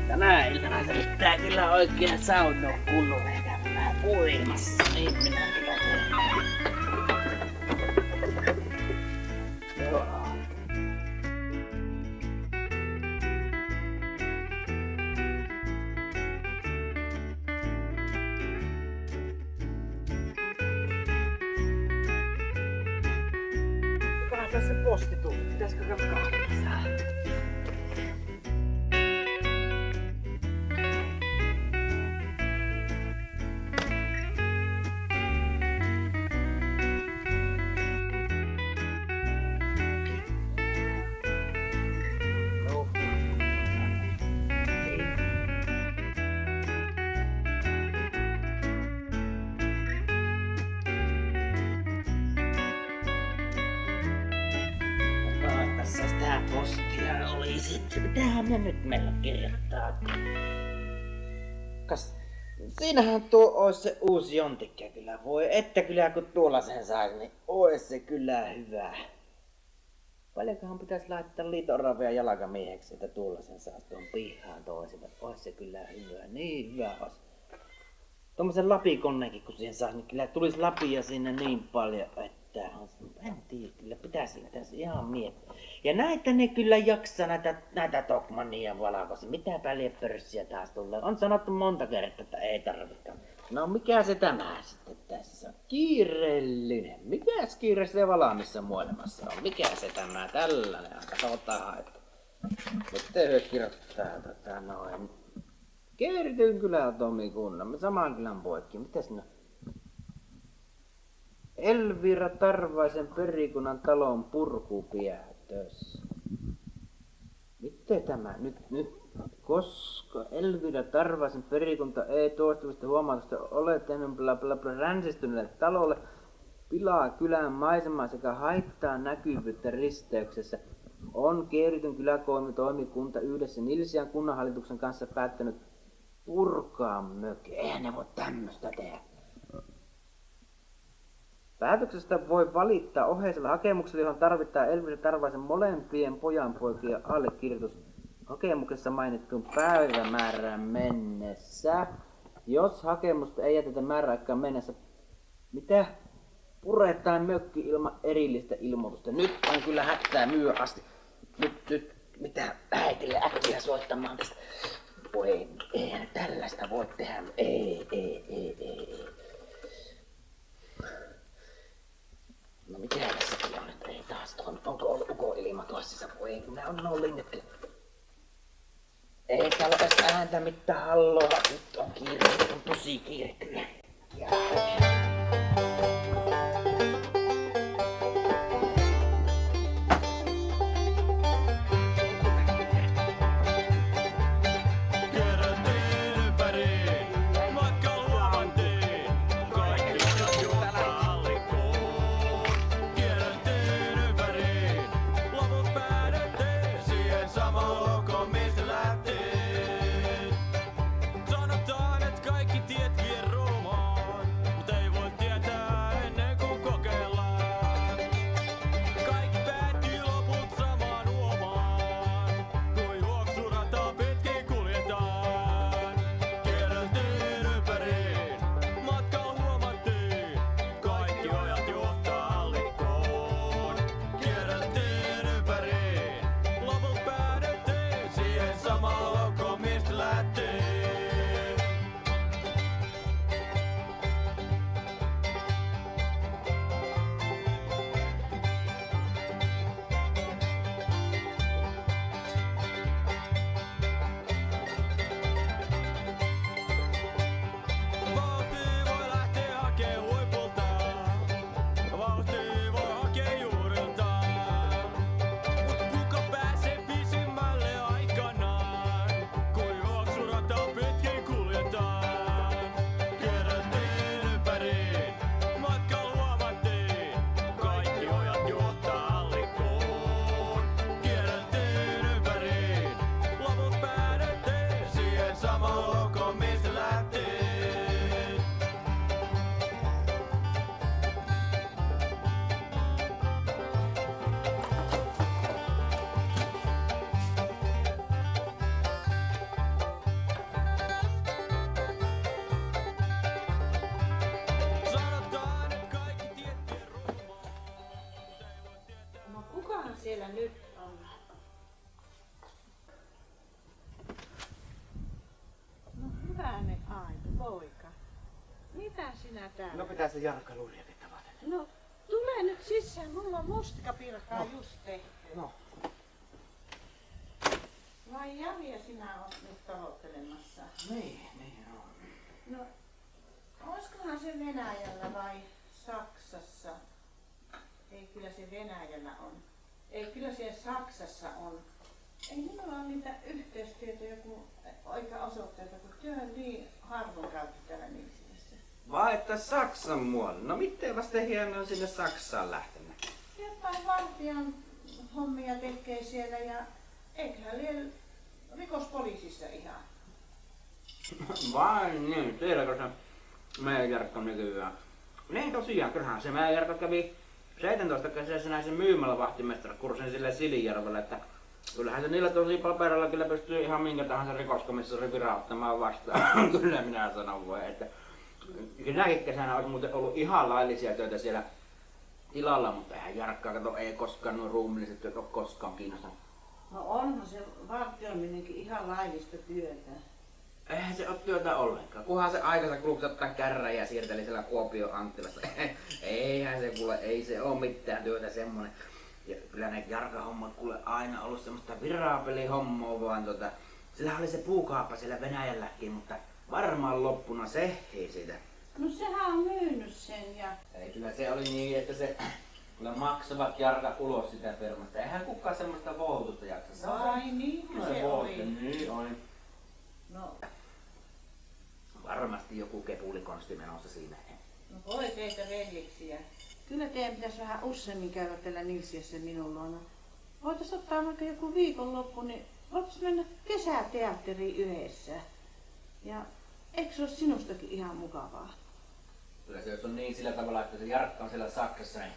Tänä iltana se pitää kyllä oikein saunoa kunnolla ja käydä vähän uimassa, niin minä kyllä teen. Joo. Mikähän se posti tuli? Pitäisikö käydä kahdessa? Tässä sitä postia oli sitten. Mitähän ne nyt meillä kirjoittaa? Siinähän tuo ois se uusi jontikka kyllä. Voi että kyllä kun tuolla sen saisi, niin ois se kyllä hyvä. Paljonkohan pitäisi laittaa liito-oravia jalkamieheksi, että tuolla sen saisi tuon pihaan toisivat. Ois se kyllä hyvä, niin hyvä ois. Tuommoisen lapikonneenkin kun siihen saisi, niin kyllä tulisi lapia sinne niin paljon, että en tiedä, kyllä pitäisi ihan miettiä. Ja näitä ne kyllä jaksaa, näitä Tokmannia valkoisia. Mitä päljepörssiä taas tulee? On sanottu monta kertaa, että ei tarvikaan. No mikä se tämä sitten tässä on? Kiireellinen. Mikäs kiire se valmissa maailmassa on? Mikä se tämä tällainen? Katsotaan, että miten kirjoittaa noin. Kertyn kyllä Tomi Kunnan, saman kylän poikki. Mitäs ne? Elvira Tarvaisen perikunnan talon purkupäätös. Miten tämä nyt? Koska Elvira Tarvaisen perikunta ei toistuvasti huomautusta ole tehnyt ränsistyneelle talolle, pilaa kylän maisemaa sekä haittaa näkyvyyttä risteyksessä, on Keerityn kylätoimikunta yhdessä Nilsiän kunnanhallituksen kanssa päättänyt purkaa mökkiä. Eihän ne voi tämmöstä tehdä. Päätöksestä voi valittaa oheisella hakemuksella, johon tarvitaan Elvira Tarvaisen molempien pojanpoikien allekirjoitus hakemuksessa mainittuun päivämäärään mennessä. Jos hakemusta ei jätetä määräaikaan mennessä, mitä? Puretaan mökki ilman erillistä ilmoitusta. Nyt on kyllä hätää myö asti. Nyt, mitä äitille äkkiä soittamaan tästä. Voi, eihän tällaista voi tehdä. Ei. No mikä tässäkin on nyt? Ei taas tuon. Onko ollut ukoilma tuossa? Voi, minä on nollin. Ei täällä ole ääntä mitään halloa. Nyt on kiire. On tosi kiire kyllä. Sanotaan, et kaikki tiet vie Roomaan, mut ei sinä täällä? No pitää se Jarkka Lurjakin tavata. No, tule nyt sisään. Mulla on mustikapirkkaa just tehty. No. Vai Jari sinä oot nyt tavoittelemassa? Niin on. No, olisikohan se Venäjällä vai Saksassa? Ei, kyllä se Venäjällä on. Ei, kyllä se Saksassa on. Ei minulla ole niitä yhteystietoja kuin oikea osoitteita, kun työ niin harvoin käyty täällä Nilsiässä. Vai että Saksan muualle? No miten vasta hienoa on sinne Saksaan lähtenyt? Jotain valtion hommia tekee siellä ja eiköhän liian rikospoliisissa ihan. Vai niin, tiedätkö se meidän Jarkko nykyään? Niin tosiaan, kyllähän se meidän Jarkko kävi 17 kesäisenä sen myymälävahtimestarakurssin sille Silijärvelle, että kyllähän se niillä tosi paperilla kyllä pystyy ihan minkä tahansa rikoskomissaari virauttamaan vastaan. Kyllä minä sanon voi, että sinäkin kesänä olisi muuten ollut ihan laillisia töitä siellä tilalla, mutta eihän Jarkkaa kato, ei koskaan nuo ruumiilliset työt ole koskaan kiinnostanut. No onhan se vartioiminenkin ihan laillista työtä. Eihän se ole työtä ollenkaan, kunhan se aikansa kluksattaa kärrän ja siirteli siellä Kuopion Anttilassa. Eihän se kuule, ei se ole mitään työtä semmonen. Ja kyllä ne Jarkka-hommat kuule aina ollut semmoista virapelihommoa vaan sillä oli se puukaappa siellä Venäjälläkin, mutta varmaan loppuna sehii siitä. No sehän on myynyt sen ja... Ei kyllä se oli niin, että se kyllä maksavat Jarkka ulos sitä firmasta. Eihän kukaan semmoista voutusta jaksa. Ai niin se oli. Niin oli. No. Varmasti joku kepulikonsti menossa siinä. No voi teitä veljiksiä. Kyllä teidän pitäisi vähän useammin käydä täällä Nilsiässä minun luona. Voitais ottaa vaikka joku viikonloppu, niin voitais mennä kesäteatteriin yhdessä. Ja eikö se ole sinustakin ihan mukavaa? Kyllä se jos on niin sillä tavalla, että se Jarkka on siellä Saksassa, niin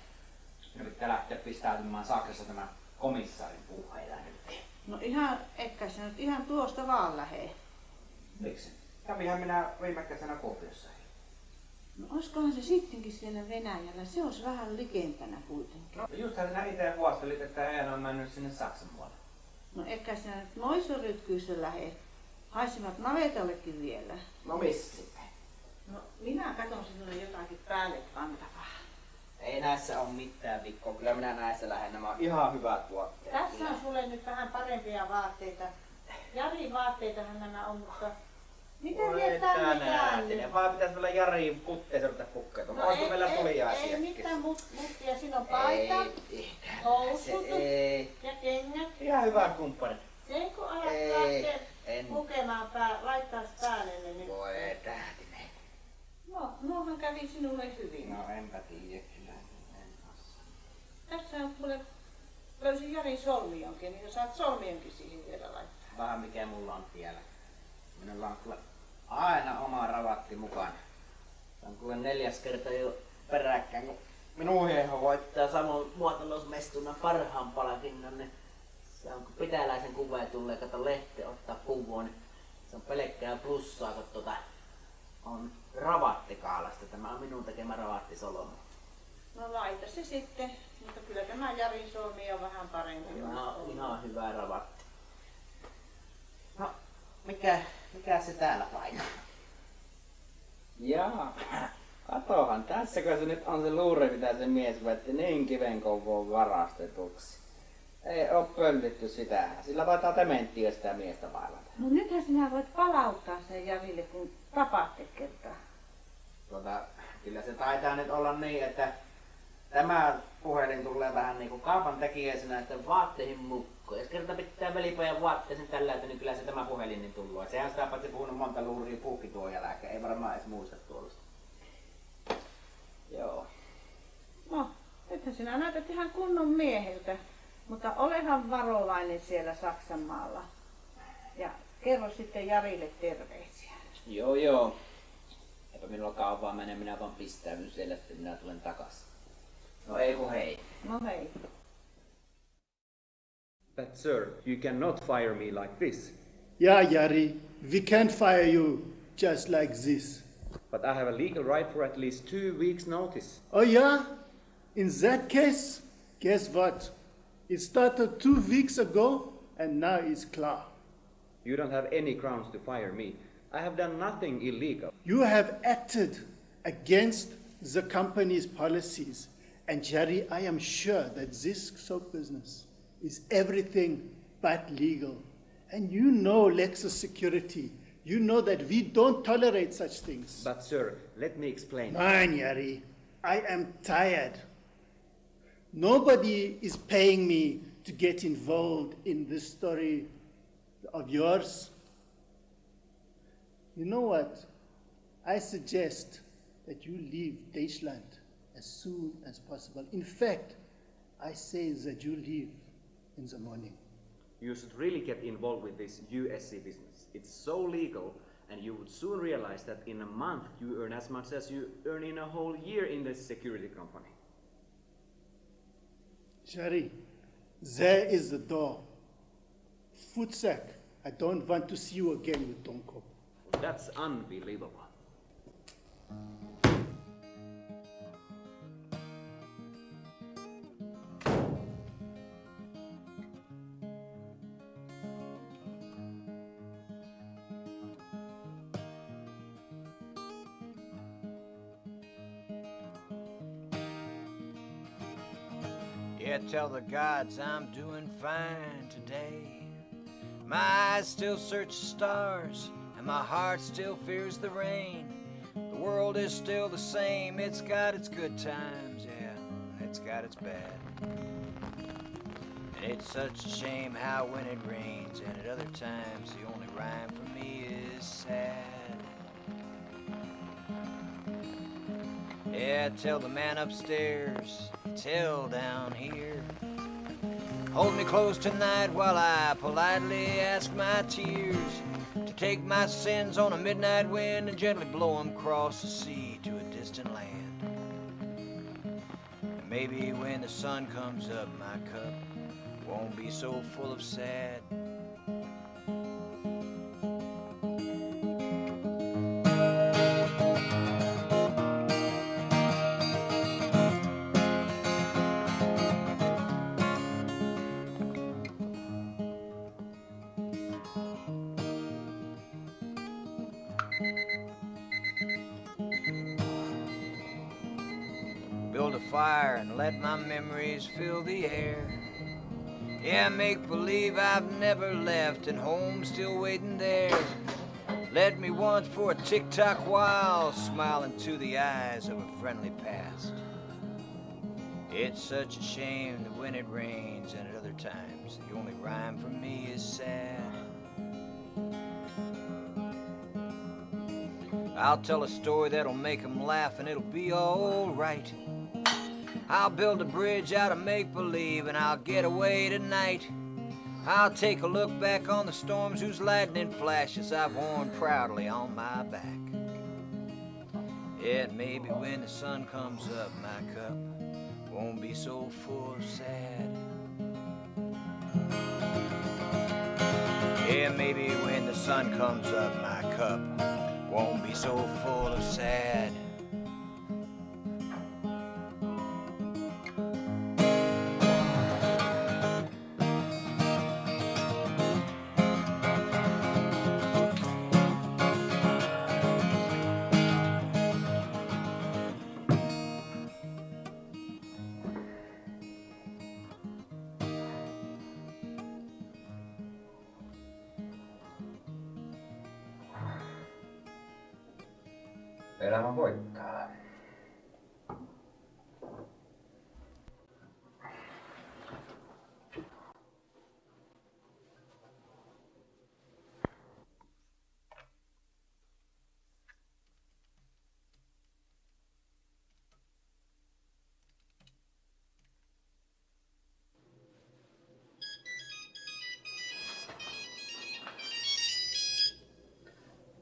yrittää lähteä pistäytymään Saksassa tämän komissaarin puheilla nyt. No ihan, ehkä se nyt ihan tuosta vaan lähe. Miksi? Kävihän minä viime kesänä Kuopiossa. No olisikohan se sittenkin siellä Venäjällä? Se olisi vähän likempänä kuitenkin. No justhan sinä itse huostelit, että hän on mennyt sinne Saksan puolelle. No ehkä sinä nyt noisorytkyisen lähe. Haisivat navetallekin vielä. No missä sitten? No minä katson sinulle jotakin päälle pantavaa. Ei näissä ole mitään vikkoa, kyllä minä näissä lähden, nämä on ihan hyvät tuotteet. Tässä on sulle nyt vähän parempia vaatteita. Jarin vaatteitahan nämä on, mutta mitä vielä tänne? Vaan pitäisi vielä Jariin putteeselta pukkeita. No olisiko meillä tuliaisia? Ei mitään muttia, siinä on paita, housut ja kengät. Ihan hyvä kumppani. Sen kun alat lähteä pukemaan laittaa päälle niin nyt. Voi tähtinen. No, nuohan kävi sinulle hyvin. No enpä tiedä kyllä. Tässä on kuule, löysin Jarin solmionkin, niin saat solmionkin siihen vielä laittaa. Vähän mikä mulla on siellä. Minulla on kyllä aina oma ravatti mukana. Se on kyllä 4. kerta jo peräkkäin, kun minun hieho voittaa samoin muotalousmestuna parhaan palkinnon. Niin se on kun pitäläisen kuva tulee, kato lehti ottaa puvuun, niin se on pelkkää plussaa, kun on ravattikaalasta. Tämä on minun tekemä ravattisolmu. No laita se sitten, mutta kyllä tämä Jarin solmi on vähän parempi. Tämä on ihan hyvä ravatti. No, mikä se täällä painaa? Jaa, katohan, tässäkö se nyt on se luuri, mitä se mies vetti niin kivenkovoon varastetuksi. Ei oo pöllitty sitä, sillä taitaa dementtiä sitä miestä vailata. No nythän sinä voit palauttaa sen Jarille, kun tapaatte kertaa. Kyllä se taitaa nyt olla niin, että tämä puhelin tulee vähän niinku kaupan tekijäisenä, että vaatteihin mukaan. Jos kerta pitää velipojan vaatteisen tällä, niin kyllä se tämä puhelin niin tulee. Sehän sitä paitsi puhunut monta luuria puhkituon jälkeen, ei varmaan edes muista tuollaista. Joo. No, nythän sinä näytät ihan kunnon mieheltä, mutta olehan varovainen siellä Saksan maalla. Ja kerro sitten Jarille terveisiä. Joo. Eipä minulla kaavaa mene, minä vaan pistäydyn siellä, että minä tulen takas. No ei kun hei. No hei. But sir, you cannot fire me like this. Yeah, Yari, we can't fire you just like this. But I have a legal right for at least 2 weeks' notice. Oh yeah? In that case, guess what? It started 2 weeks ago and now it's klar. You don't have any grounds to fire me. I have done nothing illegal. You have acted against the company's policies. And Jerry, I am sure that this soap business is everything but legal. And you know Lexus Security. You know that we don't tolerate such things. But sir, let me explain. Man, Yari, I am tired. Nobody is paying me to get involved in this story of yours. You know what? I suggest that you leave Deutschland as soon as possible. In fact, I say that you leave in the morning. You should really get involved with this USC business. It's so legal, and you would soon realize that in a month you earn as much as you earn in a whole year in this security company. Shari, there is the door. Footsack, I don't want to see you again with Tonko. That's unbelievable. Yeah, tell the gods I'm doing fine today. My eyes still search the stars, and my heart still fears the rain. The world is still the same, it's got its good times, yeah, and it's got its bad. And it's such a shame how when it rains, and at other times the only rhyme for me is sad. Yeah, tell the man upstairs, tell down here. Hold me close tonight while I politely ask my tears to take my sins on a midnight wind and gently blow them across the sea to a distant land. And maybe when the sun comes up, my cup won't be so full of sad. Build a fire and let my memories fill the air. Yeah, make believe I've never left and home still waiting there. Let me once for a tick-tock while smile into the eyes of a friendly past. It's such a shame that when it rains and at other times the only rhyme for me is sad. I'll tell a story that'll make 'em laugh and it'll be all right. I'll build a bridge out of make-believe and I'll get away tonight. I'll take a look back on the storms whose lightning flashes I've worn proudly on my back. Yeah, maybe when the sun comes up, my cup won't be so full of sad. Yeah, maybe when the sun comes up, my cup won't be so full of sad. Elämä voittaa.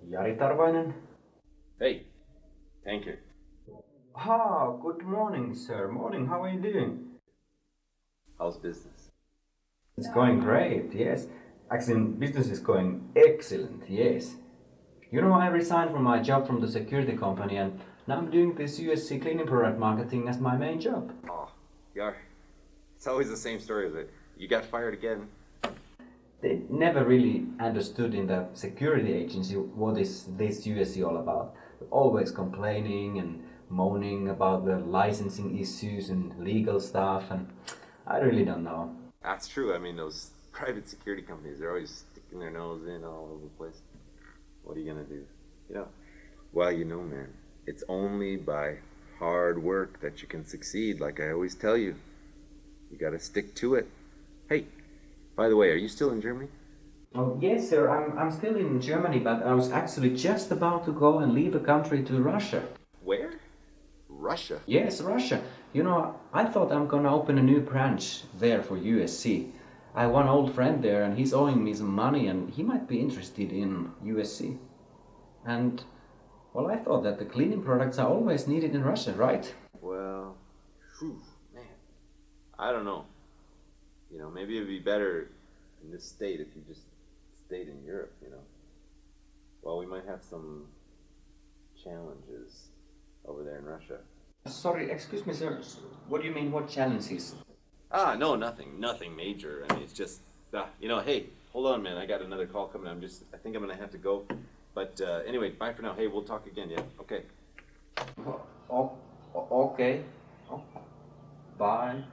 Jari Tarvainen. Hey, thank you. Ah, good morning, sir. Morning, how are you doing? How's business? It's going great, yes. Actually, business is going excellent, yes. You know, I resigned from my job from the security company and now I'm doing this USC cleaning product marketing as my main job. Oh, yeah. It's always the same story, is it? You got fired again. They never really understood in the security agency what is this USC all about. always complaining and moaning about the licensing issues and legal stuff, and I really don't know. That's true. I mean, those private security companies, they're always sticking their nose in all over the place. What are you gonna do? You know? Well, you know, man, it's only by hard work that you can succeed, like I always tell you. You gotta stick to it. Hey, by the way, are you still in Germany? Oh, yes, sir, I'm still in Germany, but I was actually just about to go and leave the country to Russia. Where? Russia? Yes, Russia. You know, I thought I'm gonna open a new branch there for USC. I have one old friend there and he's owing me some money and he might be interested in USC. And, well, I thought that the cleaning products are always needed in Russia, right? Well, whew, man, I don't know. You know, maybe it'd be better in this state if you just stayed in Europe, you know. Well, we might have some challenges over there in Russia. Sorry, excuse me, sir. What do you mean, what challenges? Ah, no, nothing major. I mean, it's just, you know, hey, hold on, man, I got another call coming. I think I'm gonna have to go. But anyway, bye for now. Hey, we'll talk again, yeah? Okay. Okay. Oh, bye.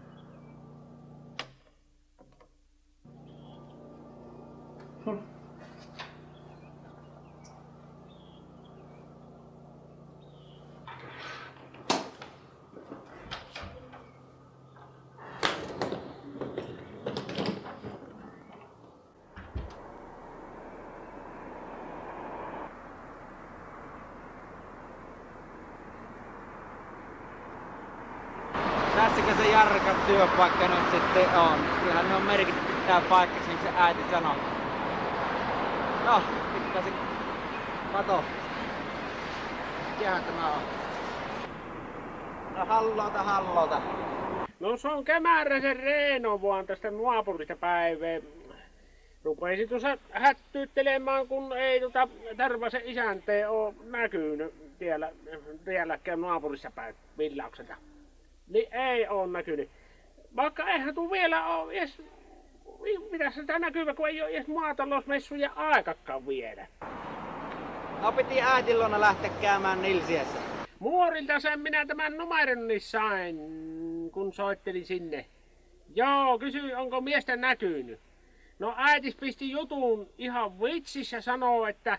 Tässäkö se Jarkan työpaikka nyt sitten on? Kyllähän ne on merkitty tää paikka, niin kuin se äiti sanoi. No, pikkasen kato. Mikähän tämä on? No hallota. No se on Kämäräsen Reeno vaan tästä naapurista päivää. Rupesin tuossa hättyyttelemään, kun ei Tarvasen isänteen oo näkynyt tielläkään naapurissa päin villaukselta. Niin ei oo näkynyt. Vaikka eihän tuu vielä oo edes, mitä sitä näkyvä, kun ei oo edes maatalousmessuja aikakaan vielä. No piti äitin luona lähteä käymään Nilsiässä. Muorilta sen minä tämän numeroni sain, kun soittelin sinne. Joo, kysyin, onko miestä näkynyt. No äitis pisti jutun ihan vitsissä ja sanoo, että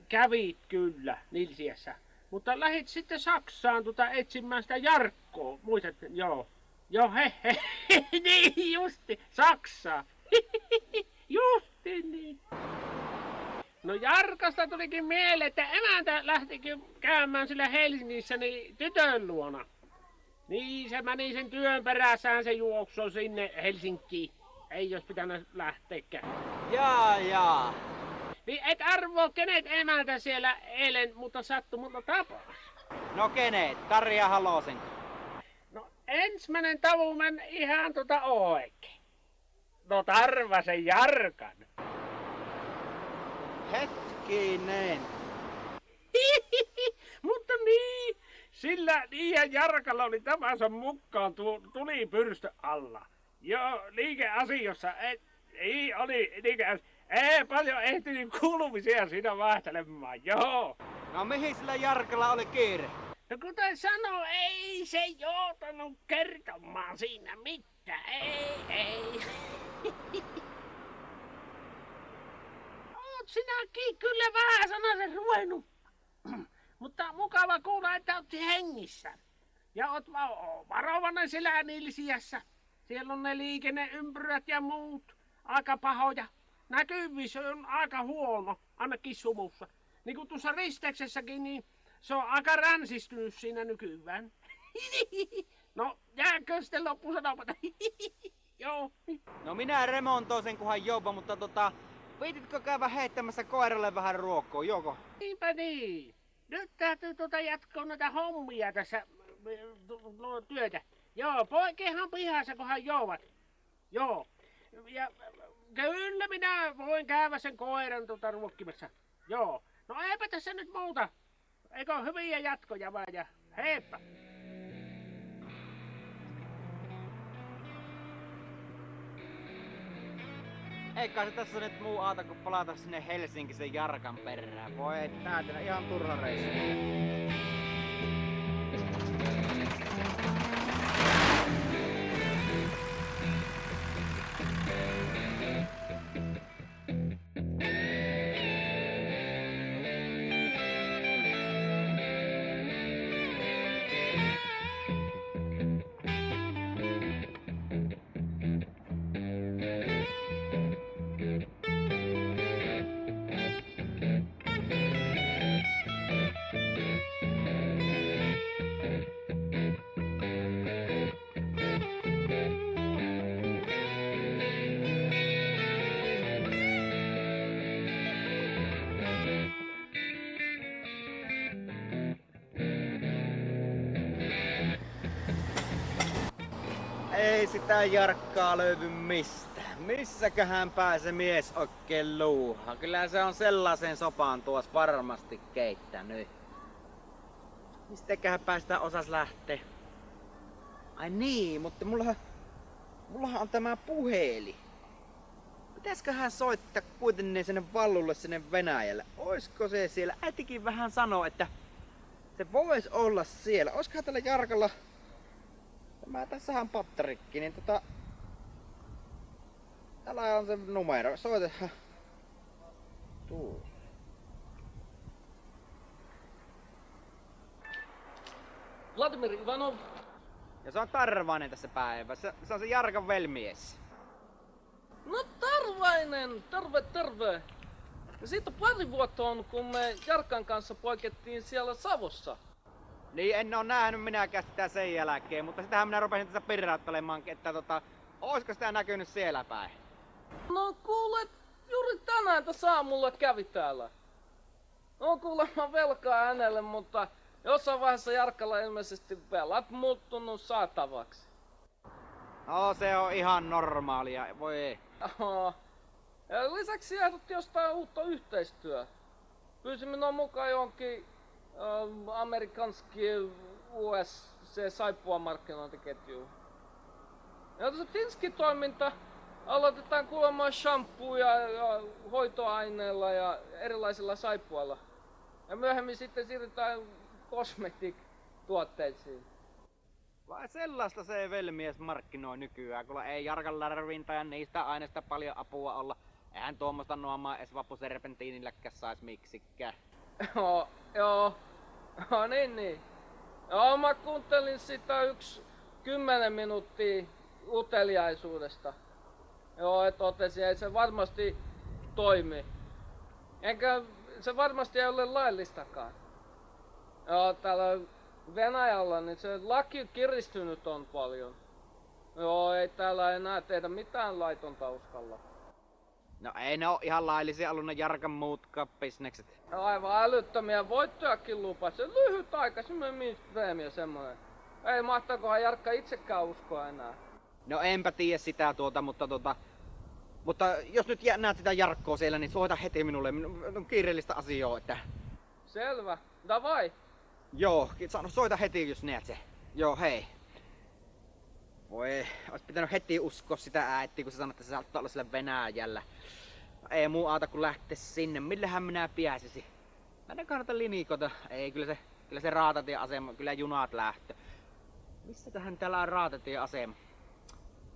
kävit kyllä Nilsiässä. Mutta lähit sitten Saksaan etsimään sitä Jarkkoa. Muistat, joo. Joo, he. Niin, justi, Saksaa. Justi niin. No Jarkasta tulikin mieleen, että emäntä lähtikin käymään sillä Helsingissä niin tytön luona. Niin se meni sen työn perässään, se juoksoi sinne Helsinkiin. Ei jos pitänyt lähteäkään. Jaa. Niin et arvoo kenet emäntä siellä eilen, mutta sattumalta tapas. No kenet? Tarja Halosen. No ensimmäinen tavu meni ihan oikein. No Tarvasen Jarkan. Hetkinen. Mutta niin, sillä Iian Jarkalla oli tapansa mukaan tuli pyrstö alla. Joo, liikeasioissa ei paljon ehtinyt kuulumisia siinä vaihtelemaan, joo. No mihin sillä Jarkalla oli kiire? No kuten sanoo, ei se joutanut kertomaan siinä mitään, ei. Oot sinäkin kyllä vähän sanasen ruvennut. Mutta mukava kuulla, että oot hengissä. Ja oot varovainen siellä Nilsiässä. Siellä on ne liikenneympyrät ja muut aika pahoja. Näkyvyys on aika huono, ainakin sumussa. Niin kuin tuossa risteyksessäkin, niin se on aika ränsistynyt siinä nykyään. No, jääkö sitten loppusanomatta? Joo. No minä remontoin sen kunhan joupa, mutta viititkö käydä heittämässä koiralle vähän ruokkoa, joko? Niinpä niin. Nyt täytyy jatkaa noita hommia tässä työtä. Joo, poikehan pihassa kunhan jouvat. Joo. Ja kyllä minä voin käydä sen koiran ruokkimassa. Joo. No eipä tässä nyt muuta. Eikö hyviä jatkoja vaan ja heippa. Eikä se tässä nyt muu aata kuin palata sinne Helsinkiin sen Jarkan perään. Voi tää ihan turha reissu. Ei sitä Jarkkaa löydy mistään. Missäköhän pääse mies oikein luuhaan? Kyllä se on sellaisen sopan tuossa varmasti keittänyt. Mistäköhän päästään osas lähteä? Ai niin, mutta mullahan on tämä puhelin. Pitäisköhän soittaa kuitenkin sinne Vallulle sinne Venäjälle? Oisko se siellä? Äitikin vähän sanoo, että se vois olla siellä. Oiskohan tällä Jarkalla... Tässähän patterikki, niin täällä on se numero. Soitehan. Tuu. Vladimir Ivanov. Ja se on Tarvainen tässä päivässä. Se on se Jarkan velmies. No Tarvainen, terve. Ja siitä pari vuotta on, kun me Jarkan kanssa poikettiin siellä Savossa. Niin, en oo nähnyt minäkään sitä sen jälkeen, mutta sitähän minä rupesin tässä pirauttelemaan, että oisko sitä näkynyt siellä päin? No kuule, juuri tänään tässä aamulla kävi täällä. No kuulemma velkaa hänelle, mutta jossain vaiheessa Jarkkalla ilmeisesti velat muuttunut saatavaksi. No se on ihan normaalia, voi ei. Ja lisäksi ehdotti jostain uutta yhteistyötä. Pyysi minua mukaan johonkin amerikanski USC saippua markkinointiketjuun. Ja se Finski-toiminta aloitetaan kuulemaan shampooja ja hoitoaineilla ja erilaisilla saippuilla. Ja myöhemmin sitten siirrytään cosmetic-tuotteisiin. Vai sellaista se velmies markkinoi nykyään, kun ei Jarkalla tarvinta ja niistä aineista paljon apua olla. Eihän tuommoista nuomaa edes vappuserpentiinilläkään sais miksikään. Joo, niin. Joo, mä kuuntelin sitä 10 minuuttia uteliaisuudesta. Joo, et totesin, ei se varmasti toimi. Enkä se varmasti ei ole laillistakaan. Joo, täällä Venäjällä niin se laki kiristynyt on paljon. Joo, ei täällä enää tehdä mitään laitonta uskalla. No ei ne oo ihan laillisia ollut ne Jarkan muutkaan bisnekset. Aivan älyttömiä voittojakin lupasi. Lyhyt aika, semmoinen preemio semmoinen. Ei mahtaakohan Jarkka itsekään uskoa enää. No enpä tiedä sitä mutta jos nyt näet sitä Jarkkoa siellä, niin soita heti minulle. On kiireellistä asiaa, että... Selvä. Davai. Joo, soita heti jos näet se. Joo, hei. Voi, ois pitänyt heti uskoa sitä äitiä, kun se sanoi, että se saattaa olla siellä Venäjällä. Ei muu auta kuin lähteä sinne. Millähän minä pääsisin? Mä en kannata linikota. Ei, kyllä se rautatieasema, kyllä junat lähtö. Missäköhän täällä on rautatieasema?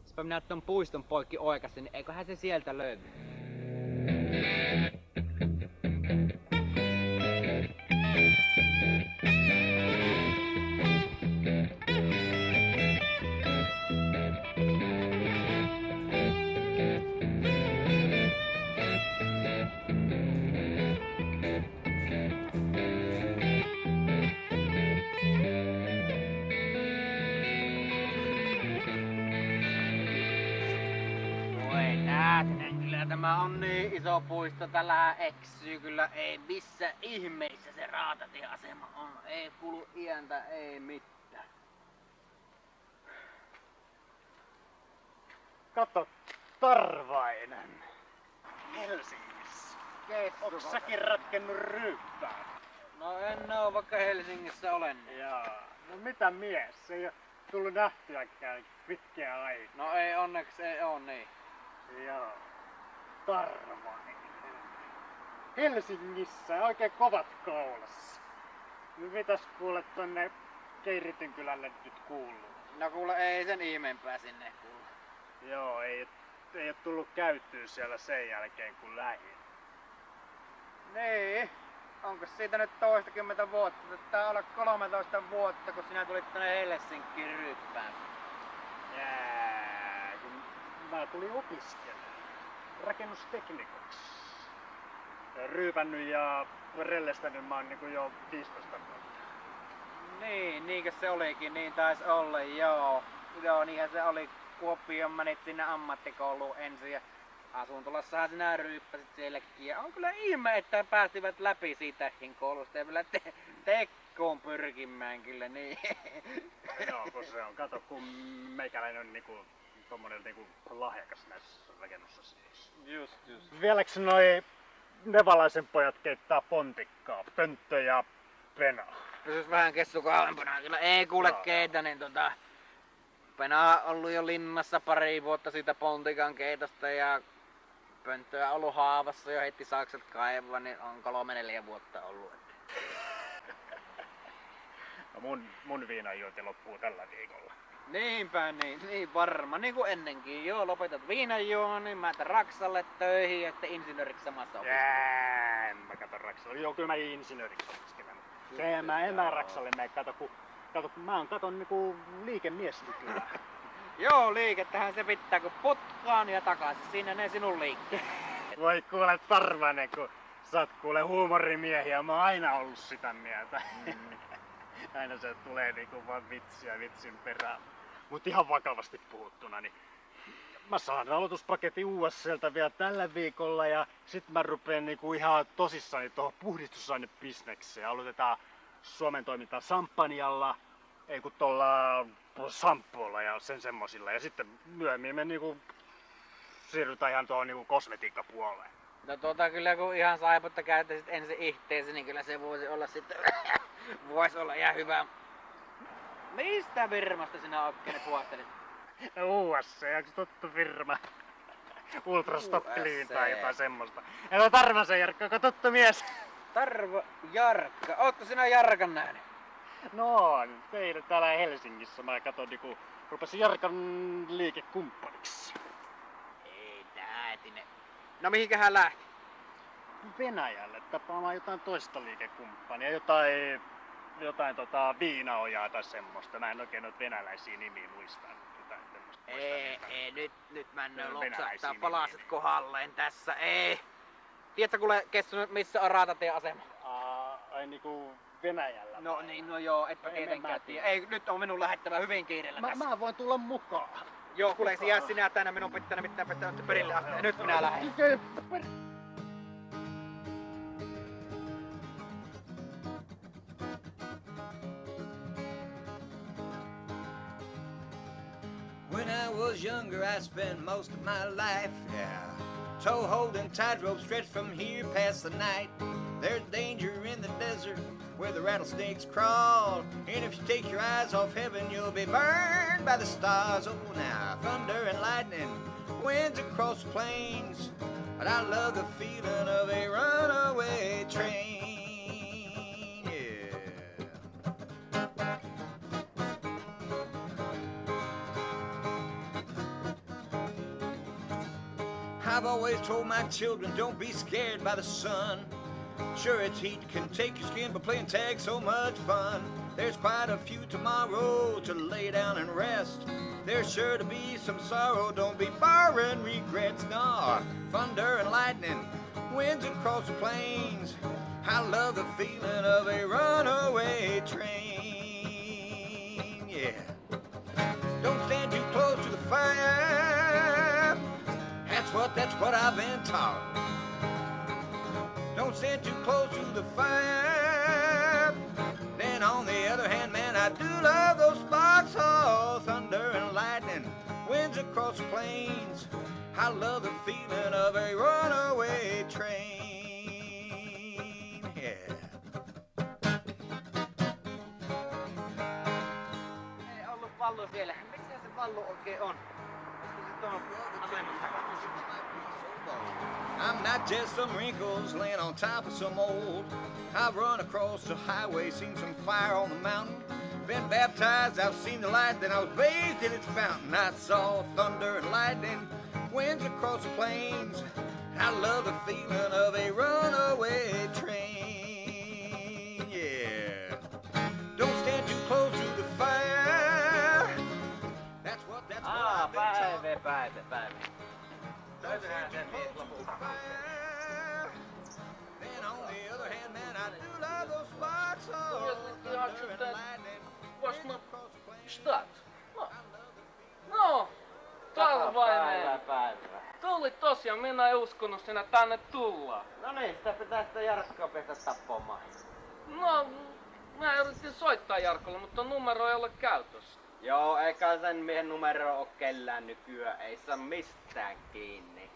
Jospa minä ton puiston poikki oikaisin, niin eiköhän se sieltä löydy. Kyllä tämä on niin iso puisto, tällä eksyy kyllä, ei missä ihmeissä se rautatieasema on, ei kuulu iäntä, ei mitään. Kato, Tarvainen. Helsingissä. Onko säkin ratkennut ryyppään? No en oo, vaikka Helsingissä olen. Jaa. No mitä mies? Ei oo tullut nähtyäkään pitkään aikaa. No ei onneksi ei oo niin. Joo. Tarvainen. Helsingissä oikein kovat kaulassa. Mitäs kuule tonne Keirityn kylälle nyt kuuluu? No kuule, ei sen ihmeempää sinne kuulu. Joo, ei oo tullut käyttyä siellä sen jälkeen kun lähin. Niin. Onko siitä nyt toistakymmentä vuotta? Tää olla 13 vuotta, kun sinä tulit tänne Helsinkiin ryyppään. Jää, kun mä tulin opiskelemaan rakennusteknikoksi. Ryypännyt ja rellestänyt mä oon niinku jo 15 vuotta. Niin, niinkö se olikin, niin taisi olla, joo. Joo, niinhän se oli. Kuopioon menit sinne ammattikouluun ensin ja asuntolossahan sinä ryyppäsit sielläkin. Ja on kyllä ihme, että päästivät läpi siitäkin koulusta ja vielä tekkoon pyrkimään kyllä, niin. Joo, kun se on. Kato, kun meikäläinen on niinku tommonen niinku lahjakas näissä rakennusasioissa. Just. Vieläks noi nevalaisen pojat keittää pontikkaa, pönttö ja pena? Pysys vähän kessu kauempana kyllä. Ei kuule keitä, niin Pena on ollut jo linnassa pari vuotta siitä pontikan keitosta ja pönttöä ollut haavassa jo heti saakset kaivaa, niin on 3-4 vuotta ollut. No mun viinanjuonti loppuu tällä viikolla. Niinpä niin varma, niin kuin ennenkin. Joo, lopetat viinanjuon, niin mä Raksalle töihin ja sitten insinööriksi samassa opiskella. En mä kato Raksalle. Joo, kyllä mä insinööriksi opiskelen. En mä Raksalle mene, kato kun mä oon niinku liikemies nykyään. Joo, liikettähän se pitää, kun putkaan ja takaisin. Siinä ne sinun liikkeet. Voi kuule Tarvainen, kun sä oot kuule huumorimiehiä. Mä oon aina ollut sitä mieltä. Aina se tulee niinku vaan vitsiä vitsin perään. Mut ihan vakavasti puhuttuna, niin mä saan aloituspaketin USL:ltä vielä tällä viikolla ja sit mä rupeen niinku ihan tosissani tuohon puhdistusainebisnekseen. Aloitetaan Suomen toimintaa Sampanjalla, ei kun tuolla Sampoolla ja sen semmosilla. Ja sitten myöhemmin me niinku siirrytään ihan tuohon niinku kosmetiikkapuoleen. No kyllä kun ihan saipotta käyttäisit ensin ihteesi, niin kyllä se voisi olla sitten voisi olla ihan hyvä. Mistä firmasta sinä oikein puhustelit? USC, onks tuttu firma? Ultrastop Clean tai jotain semmoista. Älä Tarvasen Jarkka, onko tuttu mies? Tarva Jarkka, ootko sinä Jarkan nähnyt? No, teillä täällä Helsingissä. Mä katon niinku, rupesin Jarkan liikekumppaniksi. Ei täätine. No mihinkähän lähti? Venäjälle tapaamaan jotain toista liikekumppania, jotain viinaojaa tai semmoista. Mä en oikein noita venäläisiä nimiä muista. Nyt männö loksahtaa palaset kohdalleen tässä, ei. Tiedätkö kuule Kessu, missä on rautatieasema? Ai niinku Venäjällä? No joo, etpä tietenkään tiedä. Ei, nyt on minun lähettävä hyvin kiireellä tässä. Mä voin tulla mukaan. Joo, kuule jää sinä tänne, minun pitää nimittäin päästä perille asti. Nyt minä lähden. When I was younger, I spent most of my life, toe holding tightrope stretched from here past the night. There's danger in the desert where the rattlesnakes crawl, and if you take your eyes off heaven, you'll be burned by the stars. Oh, now thunder and lightning, winds across the plains, but I love the feeling of a runaway train. I've always told my children, don't be scared by the sun. Sure, its heat can take your skin, but playing tag's so much fun. There's quite a few tomorrows to lay down and rest. There's sure to be some sorrow, don't be borrowing regrets. No, thunder and lightning, winds across the plains. I love the feeling of a runaway train, yeah. Don't stand too close to the fire. That's what I've been taught. Don't stand too close to the fire. Then on the other hand, man, I do love those sparks. Oh, thunder and lightning, winds across the plains. I love the feeling of a runaway train, yeah. Ei ollut pallo siellä. Missä se pallo oikein on? I'm not just some wrinkles laying on top of some old. I've run across the highway, seen some fire on the mountain. Been baptized, I've seen the light, then I was bathed in its fountain. I saw thunder and lightning, winds across the plains. I love the feeling of a runaway train, yeah. Don't stand too close to the fire. That's what I've been taught. Päivä. Löytyhän sen mies lopulta. Then on the other hand, man, I do love those sparks of thunder and lightning. Штат. No, Talvainen. Tuli tosiaan, minä en uskonut sinä tänne tulla. No niin, sitä pitää sitä Jarkkoa päästä tappamaan. No, mä yritin soittaa Jarkolle, mutta numero ei ole käytössä. Joo, eikä sen miehen numero oo kellään nykyään, ei saa mistään kiinni.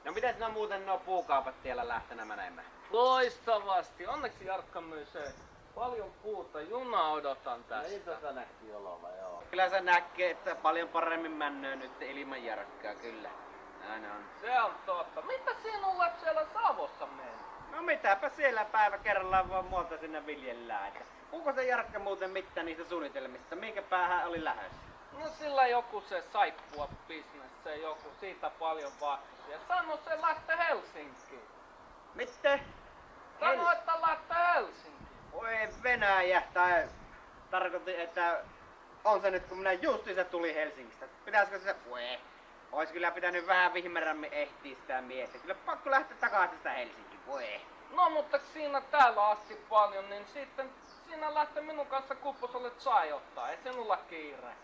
No miten sinä muuten nuo puukaupat tiellä lähtenä menemään? Loistavasti, onneksi Jarkka myy se. Paljon puuta, junaa odotan tästä. Niin tuossa nähti olova, joo. Kyllä se näkee, että paljon paremmin männöö nyt ilman Jarkkaa, kyllä. Aina on. Se on totta. Mitä sinulle siellä Savossa meni? No mitäpä siellä päivä kerrallaan vaan muuta sinne viljellään. Onko se Jarkka muuten mitään niistä suunnitelmista? Minkä päähän oli lähdössä? No sillä joku se saippua business, se joku siitä paljon vahtii. Ja sano se lähtee Helsinkiin. Miten? Sano, että lähtee Helsinkiin. Voi Venäjä, tai tarkoitin, että on se nyt kun minä justiinsa tuli Helsingistä. Pitäisikö se... Voi. Ois kyllä pitänyt vähän vihmerämmin ehtiä sitä miestä. Kyllä pakko lähteä takaisin sitä Helsinkiin, voi. No mutta siinä täällä asti paljon, niin sitten siinä lähtee minun kanssa Kupposelle chai ottaa. Ei sinulla kiire.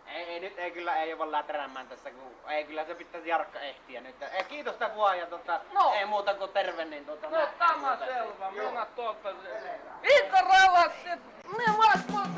Ei nyt ei ole läträämään tässä, kun ei kyllä se pitäisi Jarkka ehtiä nyt. Kiitos sitä vuoa ja no. Ei muuta kuin terve, niin No tämä selvä, Joo. minä tuolta Itse rauhasit! Minä vastuun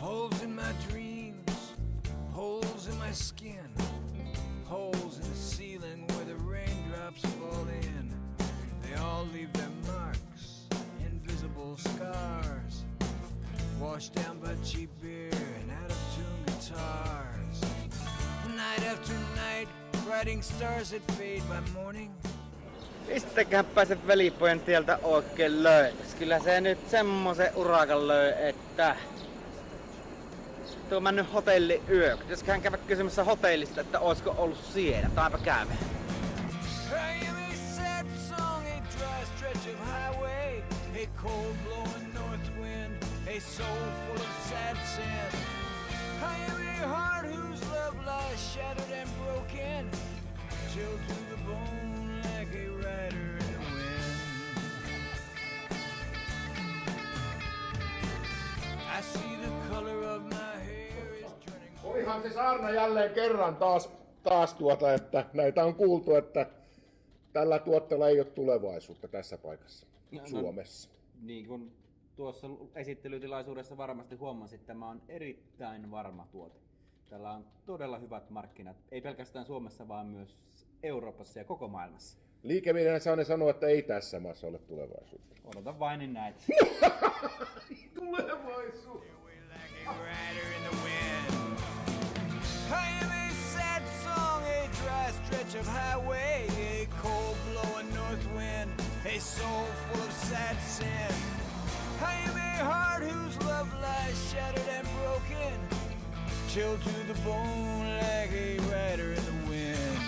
Holes in my dreams, holes in my skin, holes in the ceiling where the raindrops fall in. They all leave their marks, invisible scars, washed down by cheap beer and out-of-tune guitars. Night after night, writing stars that fade by morning. Mistäköhän pääset velipojan tieltä oikein löytäis? Kyllä se nyt semmosen urakan löi, että... Tuo mennyt hotelli yö. Pitäisiköhän käydä kysymässä hotellista, että oisko ollut siellä. Taipa käydä. I am a sad song, a dry stretch of highway, a cold blowing north wind, a soul full of sad sin. I am a heart whose love lies shattered and broken, chilled to the bone like a rider in the wind. I see the color of my hair is turning. Olihan se saarna jälleen kerran taas että näitä on kuultu, että tällä tuotteella ei ole tulevaisuutta tässä paikassa, Suomessa. Niin kuin tuossa esittelytilaisuudessa varmasti huomasit, tämä on erittäin varma tuote. Tällä on todella hyvät markkinat, ei pelkästään Suomessa, vaan myös Euroopassa ja koko maailmassa. Liikemies sanoo, että ei tässä maassa ole tulevaisuutta. Odota vain, niin näet. Tulevaisuus! I am a sad song, a dry stretch of highway, a cold blowing north wind, a soul full of sad sin. I am a heart whose love lies shattered and broken, chilled to the bone like a rider in the wind.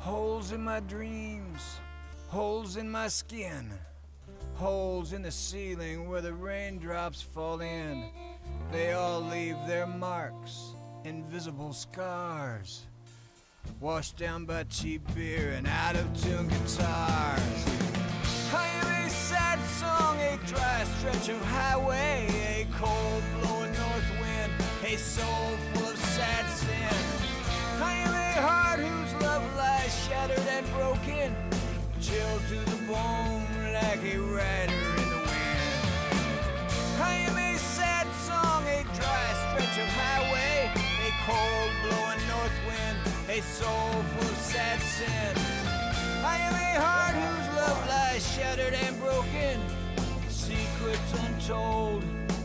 Holes in my dreams, holes in my skin, holes in the ceiling where the raindrops fall in. They all leave their marks, invisible scars, washed down by cheap beer and out-of-tune guitars. I am a sad song, a dry stretch of highway, a cold blowing north wind, a soul full of sad sin. I am a heart whose love lies shattered and broken, chilled to the bone like a rider in the wind. I am a sad song, a dry stretch of highway, a cold blowing north wind, a soul full of sad sin. I am a heart whose love lies shattered and broken, secrets untold,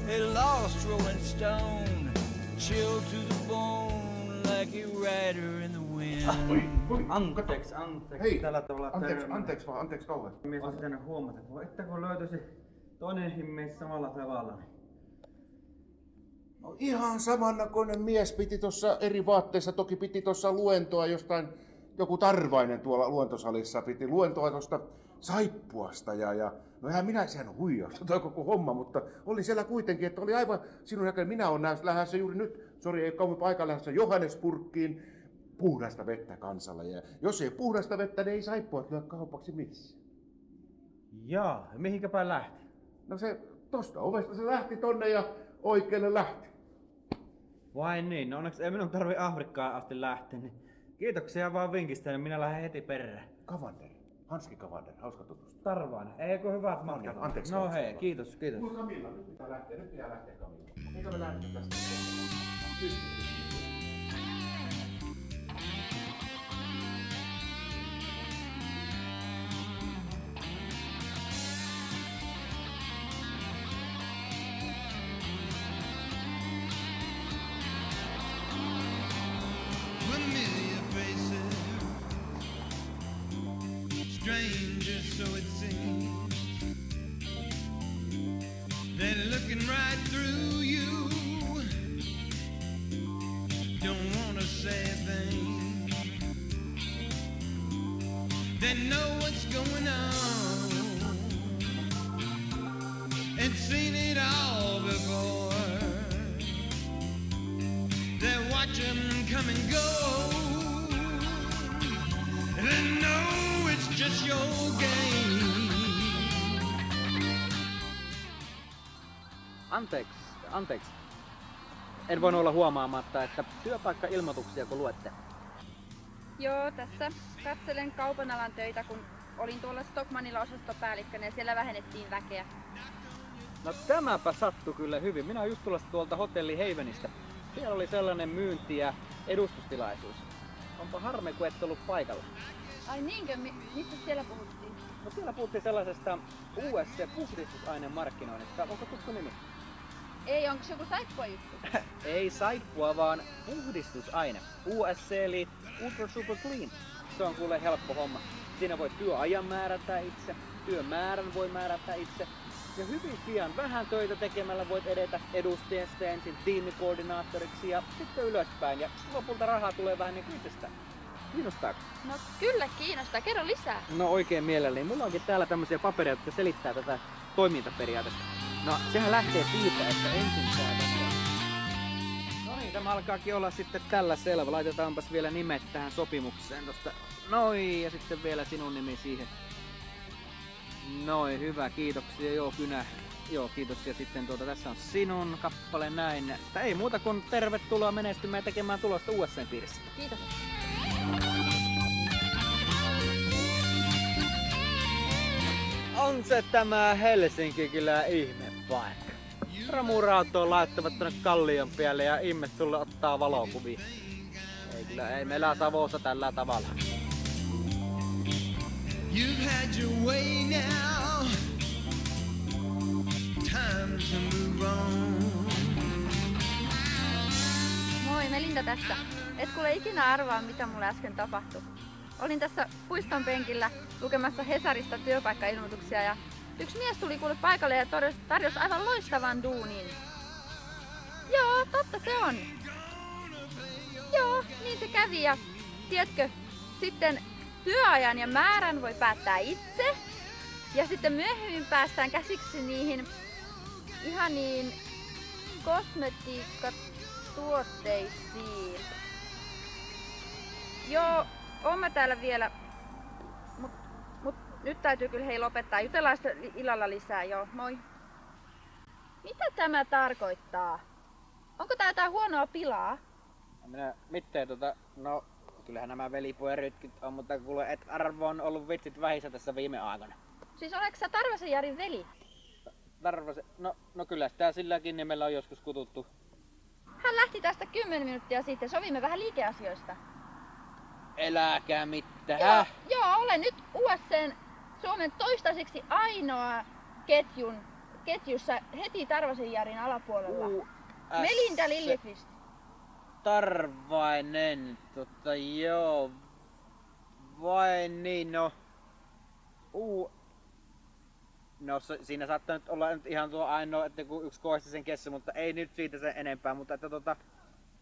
a lost rolling stone, chilled to the bone like a rider in the wind. Anteeksi. Hei, Tällä tavalla anteeksi kauan. mies olisi tänne huomata. Voitteko löytyisi toinen himmeis samalla tavalla? No, ihan samannäköinen mies piti tuossa eri vaatteissa, toki piti tuossa luentoa jostain, joku Tarvainen tuolla luentosalissa piti luentoa tuosta saippuasta no eihän minä sehän huijausta toi koko homma, mutta oli siellä kuitenkin, että oli aivan sinun näköinen, minä olen lähdössä juuri nyt, sori ei kauan paikalla lähdössä Johannesburgiin, puhdasta vettä kansalle ja jos ei puhdasta vettä, niin ei saippuat lyö kaupaksi missään. Jaa, mihinkä päin lähti? No se tosta ovesta se lähti tonne ja oikealle lähti. Vai niin, no onneksi ei minun tarvi Afrikkaan asti lähteä, niin kiitoksia vaan vinkistä, niin minä lähden heti perään. Kavander, Hanski Kavander, hauska tutustua. Tarvainen, eikö hyvät matkat? No, anteeksi. No hei, kiitos. Kamilla, nyt pitää lähteä Kamilla. Eikö me lähteä tästä? Strangers, so it seems, they're looking right through you. Don't wanna say a thing. They know what's going on and seen it all before. They watch 'em come and go. They know it's just your game. Anteeksi. En voinut olla huomaamatta, että työpaikkailmoituksia kun luette. Joo, tässä katselen kaupan alan töitä, kun olin tuolla Stockmannilla osastopäällikkönä ja siellä vähennettiin väkeä. No tämäpä sattui kyllä hyvin. Minä just tulossa tuolta hotelli Havenista. Siellä oli sellainen myynti- ja edustustilaisuus. Onpa harmi, kun et ollut paikalla. Ai niinkö? Mistä siellä puhuttiin? No siellä puhuttiin sellaisesta USC-puhdistusainemarkkinoinnista. Onko tuttu nimi? Ei, onko se joku saippua juttu? Ei saippua, vaan puhdistusaine. USC eli Ultra Super Clean. Se on kuule helppo homma. Siinä voi työajan määrätä itse, työmäärän voi määrätä itse. Ja hyvin pian vähän töitä tekemällä voit edetä edustajasta ensin tiimikoordinaattoriksi ja sitten ylöspäin. Ja lopulta rahaa tulee vähän niin kuin itsestään. Kiinnostaako? No kyllä kiinnostaa. Kerro lisää. No oikein mielelläni. Mulla onkin täällä tämmöisiä papereita, jotka selittää tätä toimintaperiaatetta. No sehän lähtee siitä, että ensin säädetään. No niin, tämä alkaakin olla sitten tällä selvä. Laitetaanpas vielä nimet tähän sopimukseen tosta. Noin, ja sitten vielä sinun nimi siihen. Noin, hyvä, kiitoksia. Joo, kynä. Joo, kiitos. Ja sitten tässä on sinun kappale näin. Että ei muuta kuin tervetuloa menestymään ja tekemään tulosta USC:n piirissä. Kiitos. On se tämä Helsinki kyllä ihme paikka. Ramurautoon laittavat tänne kallion päälle ja ihme sulle ottaa valokuvia. Ei meillä Savossa tällä tavalla. You've had your way now. Time to move on. Moi, Melinda tässä. Et kuule ikinä arvaa, mitä mulle äsken tapahtui. Olin tässä puiston penkillä lukemassa Hesarista työpaikkailmoituksia ja yksi mies tuli kuule paikalle ja tarjosi aivan loistavan duunin. Joo, totta se on. Joo, niin se kävi ja tiedätkö, sitten työajan ja määrän voi päättää itse ja sitten myöhemmin päästään käsiksi niihin ihaniin kosmetiikkatuotteisiin. Joo, oon mä täällä vielä, mut nyt täytyy kyllä hei lopettaa. Jutellaan sitten illalla lisää, joo, moi. Mitä tämä tarkoittaa? Onko tää jotain huonoa pilaa? No kyllähän nämä velipuerytkit on, mutta kuule et arvo on ollut vitsit vähissä tässä viime aikoina. Siis oleks sä Tarvasen Jarin veli? Tarvasen, no kyllä sitä silläkin nimellä on joskus kututtu. Hän lähti tästä 10 minuuttia sitten, sovimme vähän liikeasioista. Eläkää mitään. Joo, olen nyt USC:n Suomen toistaiseksi ainoa ketjussa heti Tarvasen Jarin alapuolella. Melinda Liljeqvist. Tarvainen, joo. Vai niin, no. No siinä saattaa nyt olla nyt ihan tuo ainoa, että kun yksi Koistisen kesä, mutta ei nyt siitä sen enempää, mutta että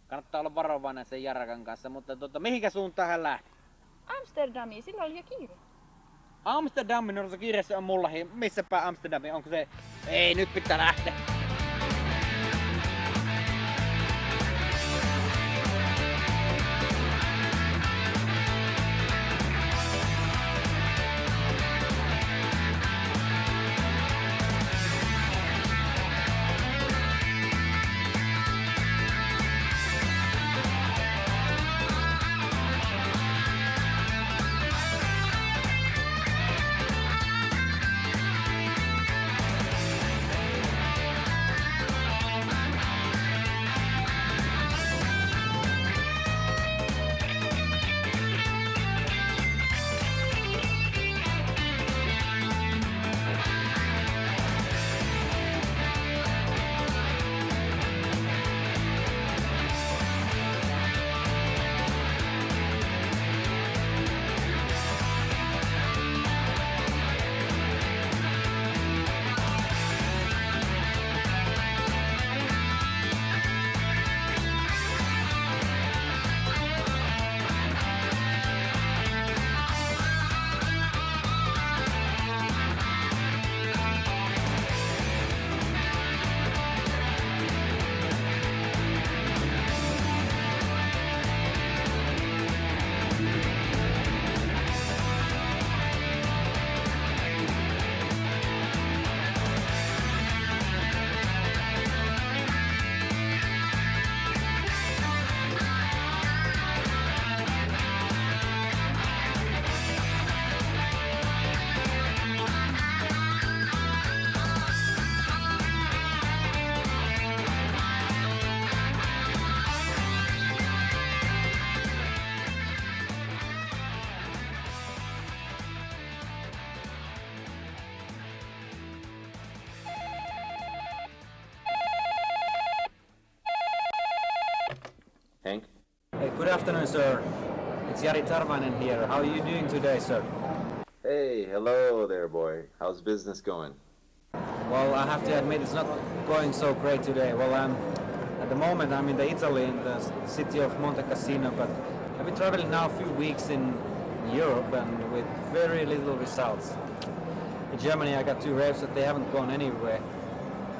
kannattaa olla varovainen sen Jarakan kanssa, mutta mihinkä suuntaan hän lähti? Amsterdamiin, sillä oli jo kiire. Amsterdamin, no se kiireessä on mullakin. Missäpä Amsterdami, onko se? Ei, nyt pitää lähteä. Hank? Hey, good afternoon, sir. It's Jari Tarvainen here. How are you doing today, sir? Hey, hello there, boy. How's business going? Well, I have to admit it's not going so great today. Well, at the moment I'm in Italy, in the city of Monte Cassino, but I've been traveling now a few weeks in Europe and with very little results. In Germany I got 2 reps, but they haven't gone anywhere.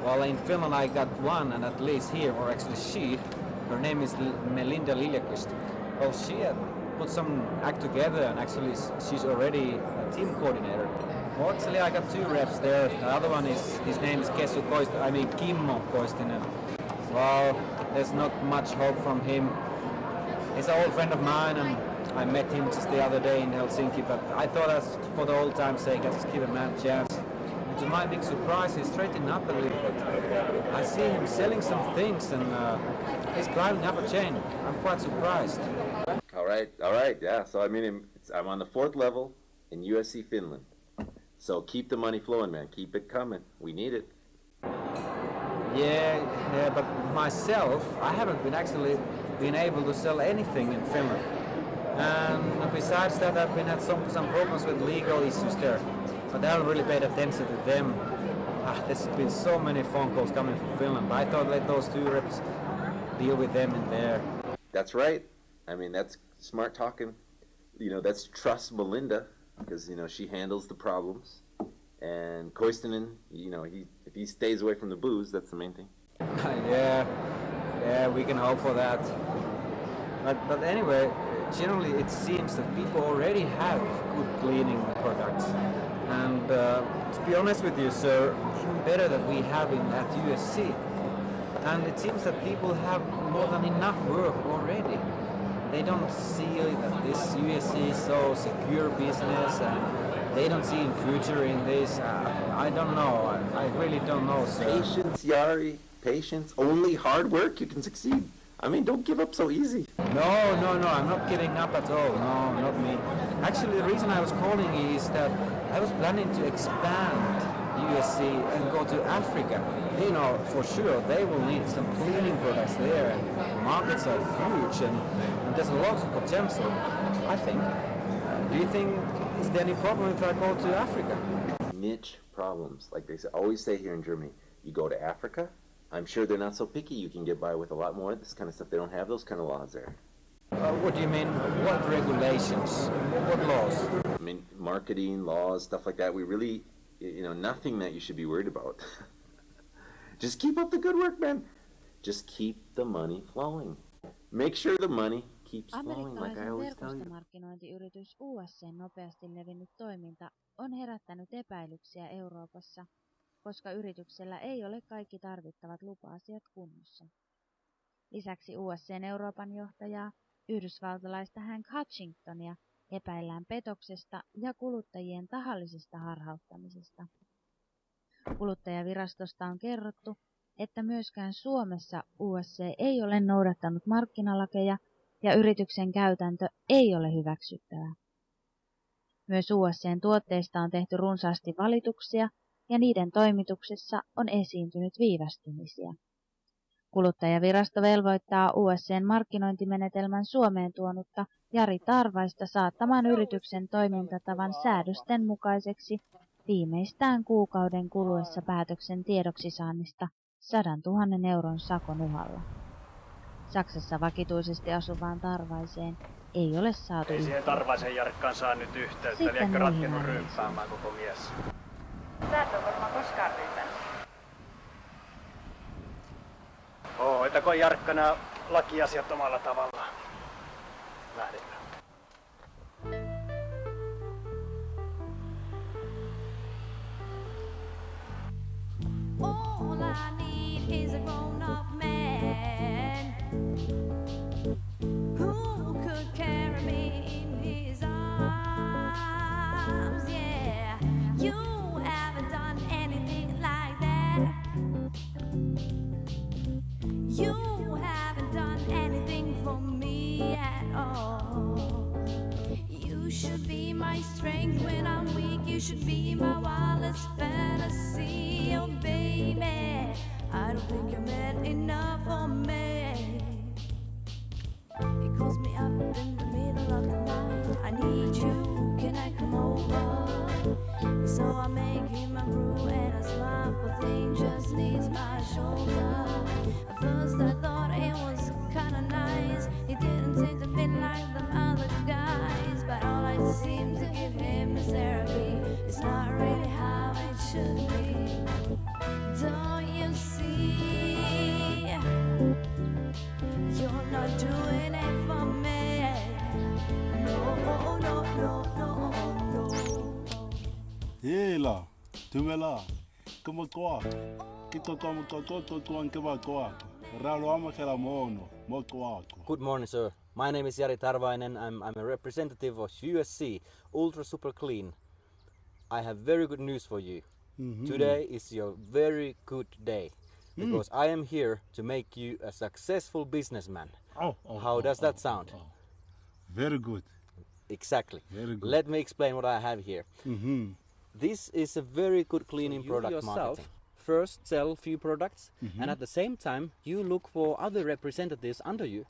While in Finland I got 1, and at least here, or actually she, her name is Melinda Liljeqvist. Well, she had put some act together, and actually she's already a team coordinator. Well, actually I got 2 reps there. The other one is, his name is Kimmo Koistinen. Well, there's not much hope from him. He's an old friend of mine, and I met him just the other day in Helsinki, but I thought as for the old time's sake, I just give a man a chance. And to my big surprise, he's straightened up a little bit. I see him selling some things, and he's climbing up a chain. I'm quite surprised. All right, yeah. So I mean, I'm on the 4th level in USC Finland. So keep the money flowing, man. Keep it coming. We need it. Yeah, but myself, I haven't been able to sell anything in Finland. And besides that, I've had some problems with legal issues there. But I haven't really paid attention to them. There's been so many phone calls coming from Finland, but I thought let those 2 reps deal with them in there. That's right. I mean, that's smart talking. You know, that's trust Melinda, because, you know, she handles the problems. And Koistinen, you know, if he stays away from the booze, that's the main thing. Yeah, we can hope for that. But anyway, generally it seems that people already have good cleaning products. And to be honest with you, sir, even better that we have at USC. And it seems that people have more than enough work already. They don't see that this USC is so secure business, and they don't see a future in this. I don't know. I really don't know, sir. Patience, Yari. Patience. Only hard work you can succeed. I mean, don't give up so easy. No, I'm not giving up at all. No, not me. Actually, the reason I was calling is that I was planning to expand USC and go to Africa. You know, for sure, they will need some cleaning products there, and the markets are huge, and there's a lot of potential, I think. Do you think, is there any problem if I go to Africa? Niche problems. Like they always say here in Germany, you go to Africa, I'm sure they're not so picky. You can get by with a lot more of this kind of stuff. They don't have those kind of laws there. What do you mean? What regulations? What laws? I mean, marketing, laws, stuff like that. We really, nothing that you should be worried about. Just keep up the good work, man. Just keep the money flowing. Make sure the money keeps flowing, like I always tell you. Verkostomarkkinointiyritys USC:n nopeasti levinnyt toiminta on herättänyt epäilyksiä Euroopassa, koska yrityksellä ei ole kaikki tarvittavat lupa-asiat kunnossa. Lisäksi USC:n Euroopan johtajaa, yhdysvaltalaista Hank Hutchinsonia, epäillään petoksesta ja kuluttajien tahallisesta harhauttamisesta. Kuluttajavirastosta on kerrottu, että myöskään Suomessa USC ei ole noudattanut markkinalakeja ja yrityksen käytäntö ei ole hyväksyttävää. Myös USC:n tuotteista on tehty runsaasti valituksia ja niiden toimituksessa on esiintynyt viivästymisiä. Kuluttajavirasto velvoittaa USC:n markkinointimenetelmän Suomeen tuonutta Jari Tarvaista saattamaan yrityksen toimintatavan säädösten mukaiseksi viimeistään kuukauden kuluessa päätöksen tiedoksisaannista 100 000 euron sakon uhalla. Saksassa vakituisesti asuvaan Tarvaiseen ei ole saatu Ei siihen Tarvaisen Jarkkaan saa nyt yhteyttä, eli ehkä ratkennut ryyppäämään koko mies. Sä et ole varmaan koskaan ryypännyt. Hoitako Jarkka nämä lakiasiat omalla tavallaan? Lähdetään. All I need is a grown-up man who could carry me in his arms. Yeah, you haven't done anything like that. You haven't done anything for me at all. You should be my strength when I'm weak. You should be my wildest fantasy. Oh baby, I don't think you're man enough for me. He calls me up in the middle of the night. I need you, can I come over? So I make him a brew and a smile, but thing just needs my shoulder. At first I thought it was kinda nice. It didn't seem to fit like the other guys, but all I seem to give him is therapy. It's not really how it should be. Don't you see? You're not doing it for me. No, no, no, no, no. Hela, tumela, como koa, kito como koto tuan keva koa, raulo amakela mono, mo koa. Good morning, sir. My name is Jari Tarvainen. I'm a representative of USC, Ultra Super Clean. I have very good news for you. Today is your very good day, because I am here to make you a successful businessman. How does that sound? Very good. Exactly. Very good. Let me explain what I have here. This is a very good cleaning product marketing. First sell few products, and at the same time you look for other representatives under you.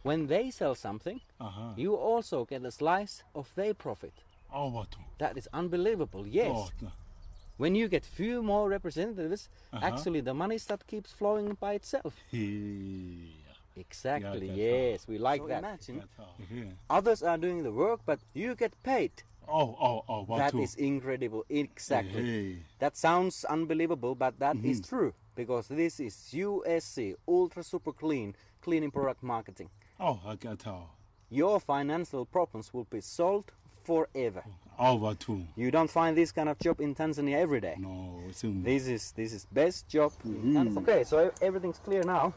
When they sell something, you also get a slice of their profit. That is unbelievable, yes. When you get few more representatives, actually the money that keeps flowing by itself. Exactly, yes, we like that. Imagine, others are doing the work, but you get paid. That is incredible, exactly. That sounds unbelievable, but that is true, because this is USC, Ultra Super Clean, cleaning product marketing. I can tell. Your financial problems will be solved forever. Watu. You don't find this kind of job in Tanzania every day. No, this is best job in Tanzania. Okay, so everything's clear now.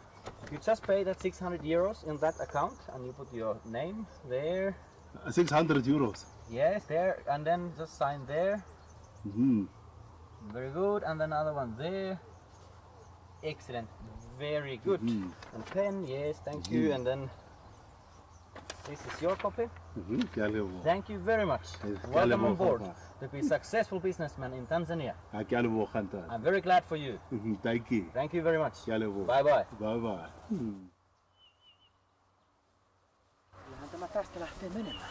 You just pay that 600 euros in that account and you put your name there. 600 euros. Yes, there, and then just sign there. Very good, and then another one there. Excellent, very good. And pen, yes, thank you, and then this is your copy. Thank you very much. Welcome on board to be a successful businessman in Tanzania. I'm very glad for you. Thank you. Thank you very much. Bye bye. Bye bye. Kyllähän tämä tästä lähtee menemään.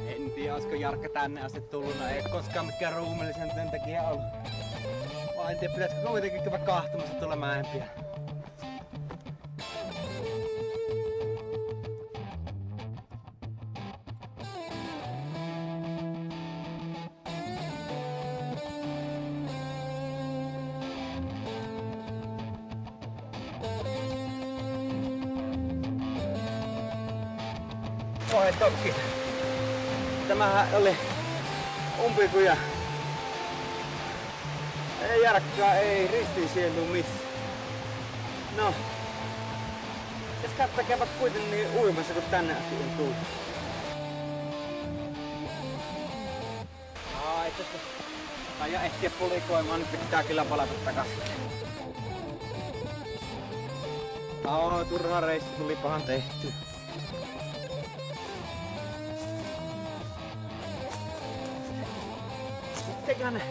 En tiedä, olisiko Jarkka tänne asti tullut. Ei koskaan mikään ruumillisen työntekijä ollut. Vaan en tiedä, pitäisikö kuitenkin käydä kahtumassa tuolla mäenpiä. Oi tokki. Tämähän oli umpikuja. Ei Jarkkaa, ei ristiin sieltä missään. No. Jos käyvät kuitenkin niin uimassa kun tänne asti on tullut. Ai tästä. Aja ehtiä pulikoimaan, nyt pitää kyllä palata takaisin. Turha reissu tuli pahan tehty. Eiköhän ne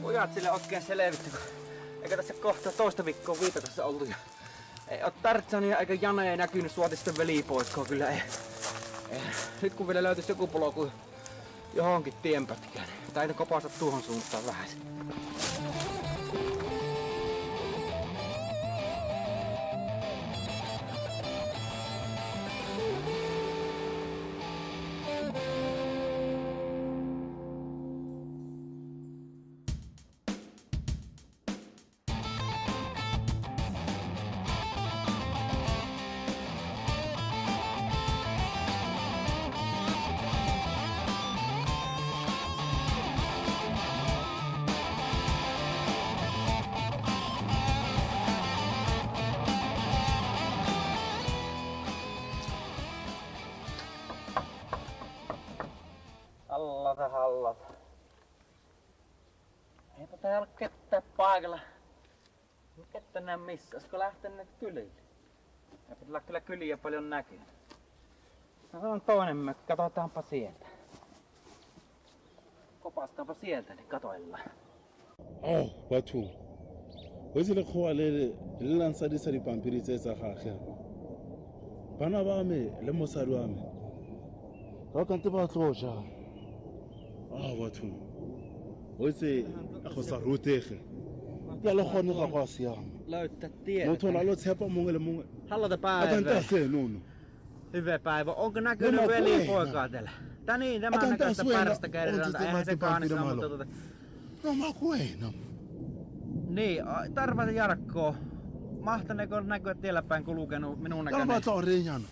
pojat sille oikein selvitty, eikä tässä kohta toista viikkoa Viitakossa oltu. Ei oo Tarzania eikä Jane ei näkynyt suotisten velipoikkoa kyllä ei. Nyt kun vielä löytyisi joku polku johonkin tienpätkään, täytyy kopasta tuohon suuntaan vähän. Hallata. Eipä täällä ole ketään paikalla. Kettä näe missä. Olisiko lähtenyt kylille? Eipä täällä kyllä kyliä paljon näkyy. No se on toinen mökki. Katsotaanpa sieltä. Kopastaanpa sieltä, niin katoillaan. Watu. Hoisi le khoa le lansadisa dipampiri tse tsa gagwe. Bana ba me le mosadi wa me. Ba kante ba tloja. Watu. Hoisi go sa rutege. Ya le khone ga go siama. Löytää tietä. Motho na lo tshepa mongwe le mongwe. Hallata päivää. Atanta se nono. Hyvä päivä. Onko näkynyt velipoikaa teillä? Tää niin, tämän näköistä pärstä käydään. Eihän se kaanissa, mutta No mä kuena. Niin, Tarvata Jarkko. Mahtaneeko näkyä tiellä päin kulkenut minun näköinen? Mä oon Rejan.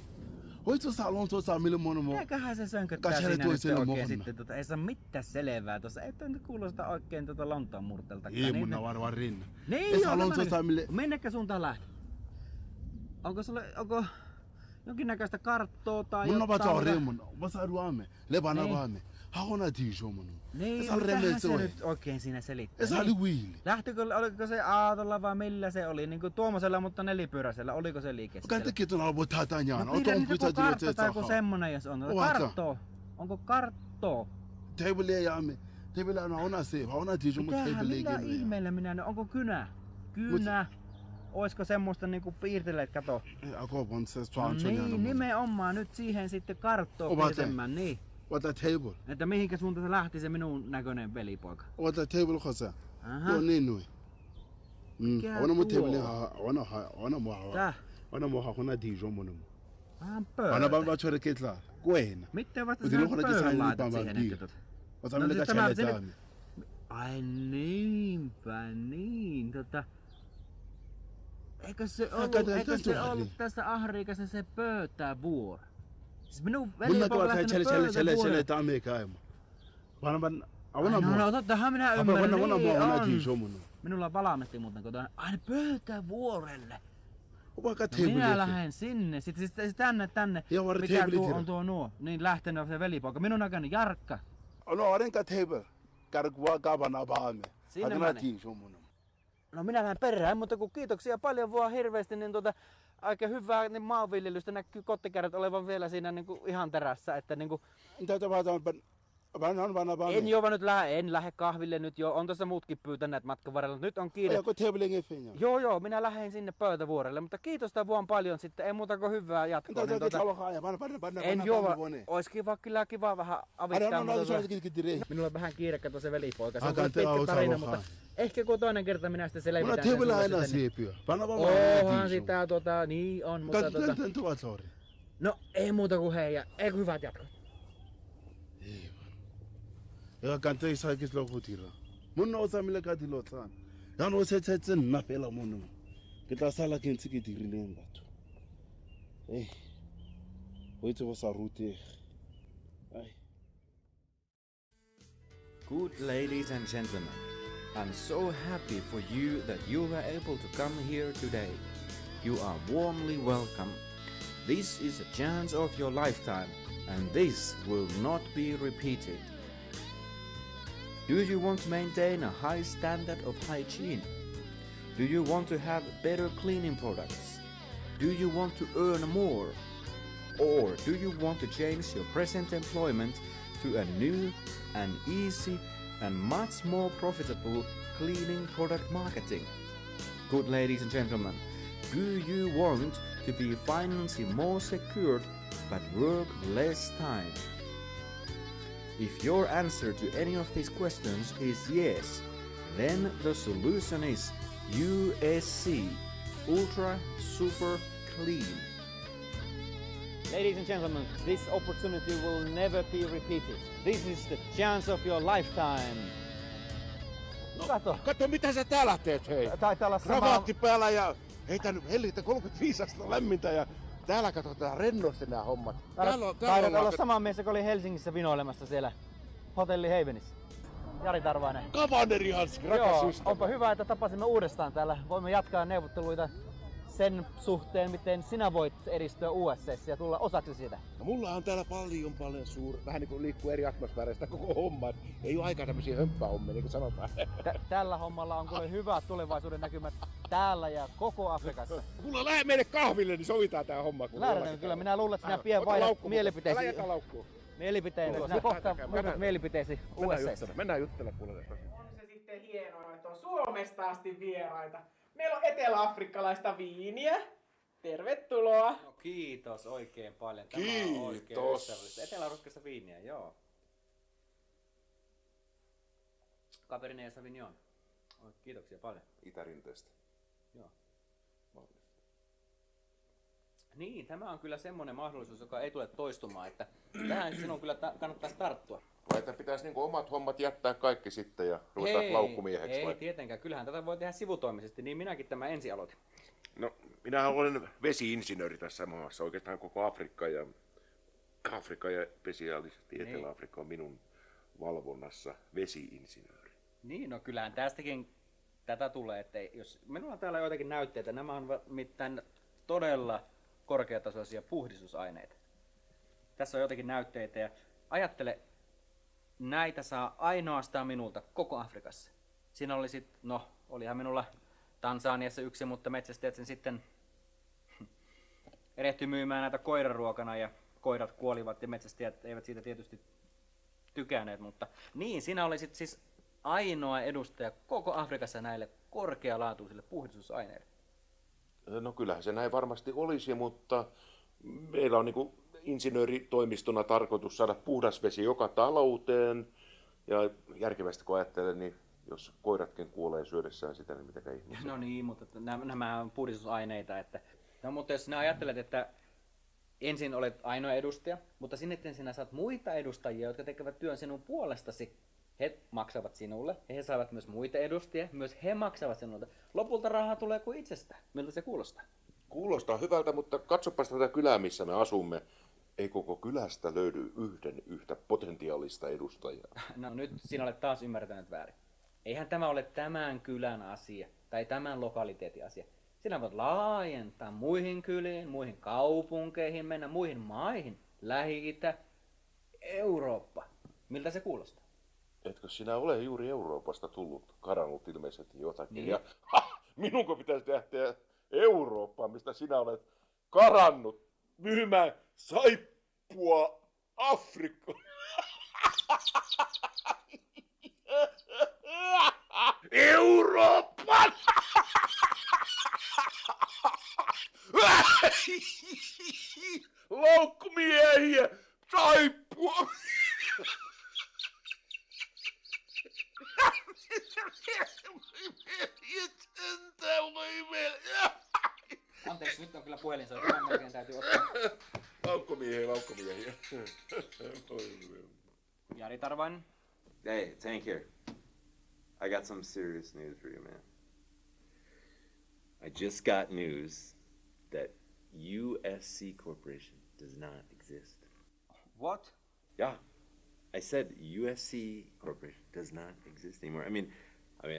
Hoitso salon tuossa mille mono. Eiköhän se sönköttää siinä nyt oikein sitten. Ei saa mitään selvää tuossa. Ei toinko kuulosta oikein Lontoon murtelta. Ei mun varmaan rinne. Niin, salon tuossa mille. Minnekä suuntaan lähti? Onko sulle, jonkinnäköistä karttoa tai jotain? Mun on Reimon. Mä saaduamme. Lebana vaamme. Hahona tiisho mun. Niin, mitähän se nyt oikein siinä selittää? Se oli Willi. Oliko se aatolla vai millä se oli? Niin kuin tuommoisella, mutta nelipyöräisellä. Oliko se liikkeessä? Kantakin tuon alvo tatanjaan. No pidä nyt joku kartta tai joku semmonen, jos on. Karttoa. Onko karttoa? Table jaamme. Table on se. Hahona tiisho mun table. Mitä ihmeellä minä nyt? Onko kynä? Kynä. Oisko semmoista niinku piirteleet kato? Niin, nimenomaan nyt siihen sitten karttoa piirtemään. Niin. What a table. Että mihinkä suuntaan se lähti se minun näköinen velipoika? What a table khosa. Yo ninui. Ona mo table ona mo ha khona dijo mono. Bana ba tshwere ketla. Kwena. Miten vasta sä pöydällä siihen ehkä tota? Ota mille ka Ai niinpä niin. Eikö se ollut tässä Afrikassa se pöytävuoro? Siis minun velipoika on lähtenyt pöytävuorelle. No tottahan minä ymmärrän, niin on. Minulla on valamisti muuten kotona. Aina pöytävuorelle. Minä lähden sinne. Sitten tänne. Mikä tuo on tuo nuo? Niin lähtenyt se velipoika. Minun näköinen Jarkka. No, arenka table. Karkua kavana baame. Sinne no minä lähden perään, mutta kun kiitoksia paljon vaan hirveästi, niin aika hyvää niin maanviljelystä näkyy kottikärryt olevan vielä siinä niin kuin ihan terässä, että niin kuin... En juova nyt en lähde kahville nyt jo, on tässä muutkin pyytäneet matkan varrella, nyt on kiire. Joo, minä lähden sinne pöytävuorelle, mutta kiitos vaan paljon sitten, ei muuta kuin hyvää jatkoa. En juova, ois kiva vähän avittaa. Minulla on vähän kiire, kato se velipoika, se on pitkä tarina, mutta ehkä kun toinen kerta minä sitten selvitän sen sitten. Onhan sitä niin on, mutta no ei muuta kuin hei ja eikö hyvät jatkot. Ja kanta isa kis lo khutira munno osa mile ka dilotsan ya no se nna fela munno ke tla sala ke ntse ke dirileng batho o itse go sa rute ai. Good ladies and gentlemen, I'm so happy for you that you were able to come here today. You are warmly welcome. This is a chance of your lifetime, and this will not be repeated. Do you want to maintain a high standard of hygiene? Do you want to have better cleaning products? Do you want to earn more? Or do you want to change your present employment to a new and easy and much more profitable cleaning product marketing? Good ladies and gentlemen, do you want to be financially more secured but work less time? If your answer to any of these questions is yes, then the solution is USC, Ultra Super Clean. Ladies and gentlemen, this opportunity will never be repeated. This is the chance of your lifetime. No, kato mitä sä täällä teet, hei. Taitaa olla sama... Kravaatti päällä ja heitä nyt hellitä 35 astetta lämmintä ja täällä katsotaan rennosti nämä hommat. Taidat olla sama mies, joka oli Helsingissä vinoilemassa siellä Hotelli Heivenissä. Jari Tarvainen. Kavaneri Hanski, rakas ystävä. Onpa hyvä, että tapasimme uudestaan täällä. Voimme jatkaa neuvotteluita sen suhteen, miten sinä voit edistyä USC:ssä ja tulla osaksi siitä. No, mulla on täällä paljon vähän niin kuin liikkuu eri atmosfääreistä koko homma. Ei ole aikaa tämmöisiä hömppähommia, niin kuin sanotaan. Tällä hommalla on kuule hyvät tulevaisuuden näkymät täällä ja koko Afrikassa. Mulla lähde meille kahville, niin sovitaan tää homma. Lähdetään kyllä. Minä luulen, että sinä pian vaihdat mielipiteesi. Älä jätä laukkuu. Mielipiteesi. Sinä kohta muutat mielipiteesi USC:ssä. Mennään juttelemaan kuule. On se sitten hienoa, että on Suomesta asti vieraita. Meillä on eteläafrikkalaista viiniä. Tervetuloa. No, kiitos oikein paljon. Tämä kiitos. On oikein ystävällistä. Etelä-afrikkalaista viiniä, joo. Cabernet Sauvignon. Kiitoksia paljon. Itärinteestä. Joo. Niin, tämä on kyllä semmoinen mahdollisuus, joka ei tule toistumaan, että tähän sinun kyllä kannattaisi tarttua. Vai että pitäisi niinku omat hommat jättää kaikki sitten ja ruveta laukkumieheksi? Ei tietenkään, kyllähän tätä voi tehdä sivutoimisesti, niin minäkin tämä ensin aloitin. No, minähän olen vesi-insinööri tässä maassa, oikeastaan koko Afrikka ja spesiaalisesti Etelä-Afrikka on minun valvonnassa vesi-insinööri. Niin, no kyllähän tästäkin tätä tulee, että jos minulla on täällä joitakin näytteitä, nämä on mitään todella korkeatasoisia puhdistusaineita. Tässä on jotakin näytteitä ja ajattele, näitä saa ainoastaan minulta koko Afrikassa. Siinä oli olihan minulla Tansaniassa yksi, mutta metsästäjät sen sitten erehtyi myymään näitä koiraruokana ja koirat kuolivat ja metsästäjät eivät siitä tietysti tykänneet, mutta niin, siinä oli siis ainoa edustaja koko Afrikassa näille korkealaatuisille puhdistusaineille. No kyllähän se näin varmasti olisi, mutta meillä on niinku insinööritoimistona tarkoitus saada puhdas vesi joka talouteen. Ja järkevästi kun ajattelen, niin jos koiratkin kuolee syödessään sitä, niin mitäkään ihmisiä. No niin, mutta nämä on puhdistusaineita. No mutta jos sinä ajattelet, että ensin olet ainoa edustaja, mutta sinne sinä saat muita edustajia, jotka tekevät työn sinun puolestasi He maksavat sinulle, ja he saavat myös muita edustajia, myös he maksavat sinulle. Lopulta rahaa tulee kuin itsestään. Miltä se kuulostaa? Kuulostaa hyvältä, mutta katsopas tätä kylää, missä me asumme. Ei koko kylästä löydy yhtä potentiaalista edustajaa. No nyt sinä olet taas ymmärtänyt väärin. Eihän tämä ole tämän kylän asia, tai tämän lokaliteetin asia. Sinä voit laajentaa muihin kyliin, muihin kaupunkeihin, mennä muihin maihin. Lähi-Itä, Eurooppa. Miltä se kuulostaa? Etkö sinä ole juuri Euroopasta tullut, karannut ilmeisesti jotakin? Niin. Ja minunko pitäisi lähteä Eurooppaan, mistä sinä olet karannut myymään saippua Afrikkaan? Euroopan! Laukkumiehiä! Saippua! Anteeksi, nyt on kyllä puhelin soi. Tämän melkein täytyy ottaa. Laukkumiehiä. Jari Tarvainen. Hey, it's Hank here. I got some serious news for you, man. I just got news that USC Corporation does not exist. What? Yeah. I said USC Corporation does not exist anymore. I mean,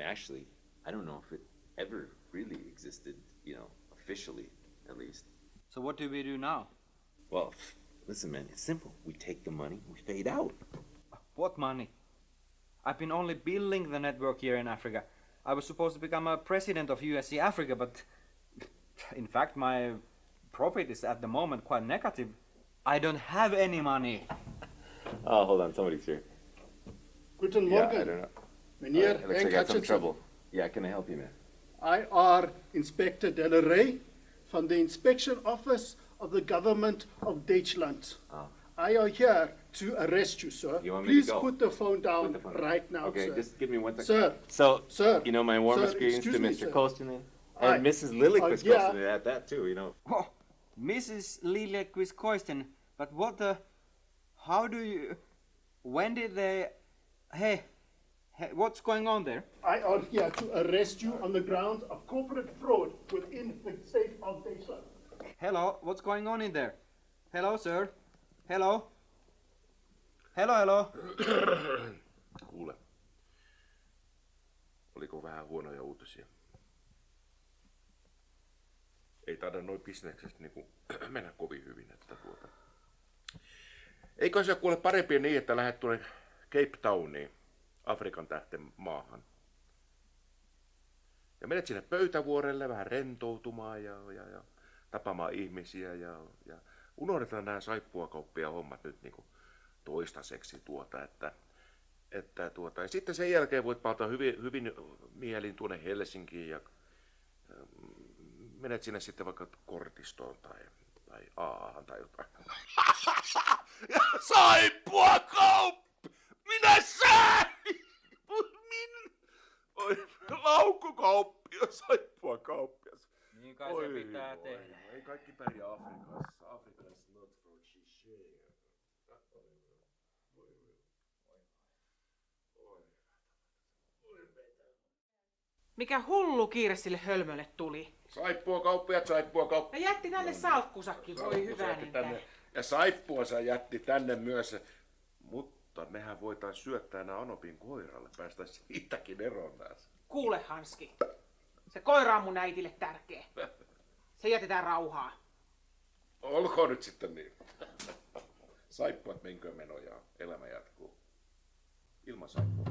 actually, I don't know if it ever really existed, officially, at least. So what do we do now? Well, listen, man, it's simple. We take the money, we fade out. What money? I've been only building the network here in Africa. I was supposed to become a president of USC Africa, but in fact my profit is at the moment quite negative. I don't have any money. Oh, hold on, somebody's here. Guten Yeah, Morgen. I don't know. Meneer It looks Henk like I got some Hutchinson. trouble. Yeah, can I help you, man? I are Inspector Delaray from the Inspection Office of the Government of Deutschland. Oh. I are here to arrest you, sir. You want me Please to go? put the phone down right now, Okay, sir. just give me 1 second. Sir, So, sir, my warmest sir, greetings to excuse me, Mr. sir. Kostunen. I- And Mrs. Lilliquist yeah. Kostunen at that, too, Oh, Mrs. Liljeqvist Koisten, but what the... How do you... When did they... Hey, what's going on there? I are here to arrest you on the grounds of corporate fraud within the state of Deutschland. Hello, what's going on in there? Hello, sir? Hello? Hello? Kuule, oliko vähän huonoja uutisia? Ei taida noin bisneksestä mennä kovin hyvin. Eikö se kuule parempi niin, että lähdet tuonne Cape Towniin, Afrikan tähten maahan. Ja menet sinne Pöytävuorelle vähän rentoutumaan ja tapaamaan ihmisiä ja unohdetaan nämä saippuakauppia hommat nyt toistaiseksi ja sitten sen jälkeen voit palata hyvin mielin tuonne Helsinkiin ja menet sinne sitten vaikka kortistoon tai Aahan tai jotain. Saippuakauppi! Minä sään! Laukkukauppias, saippuakauppias. Niin kai se pitää tehdä. Ei kaikki pärjää Afrikassa. Africa is not for share. Mikä hullu kiire sille hölmölle tuli. Saippuakauppiat. Ja jätti tänne salkkusakin, voi hyvänen tähden. Ja saippuansa jätti tänne myös. Mutta mehän voitaisiin syöttää nämä Anopin koiralle. Päästäisiin siitäkin eroon taas. Kuule Hanski, se koira on mun äitille tärkeä. Se jätetään rauhaan. Olkoon nyt sitten niin. Saippuat menköön menojaan. Elämä jatkuu. Ilman saippua.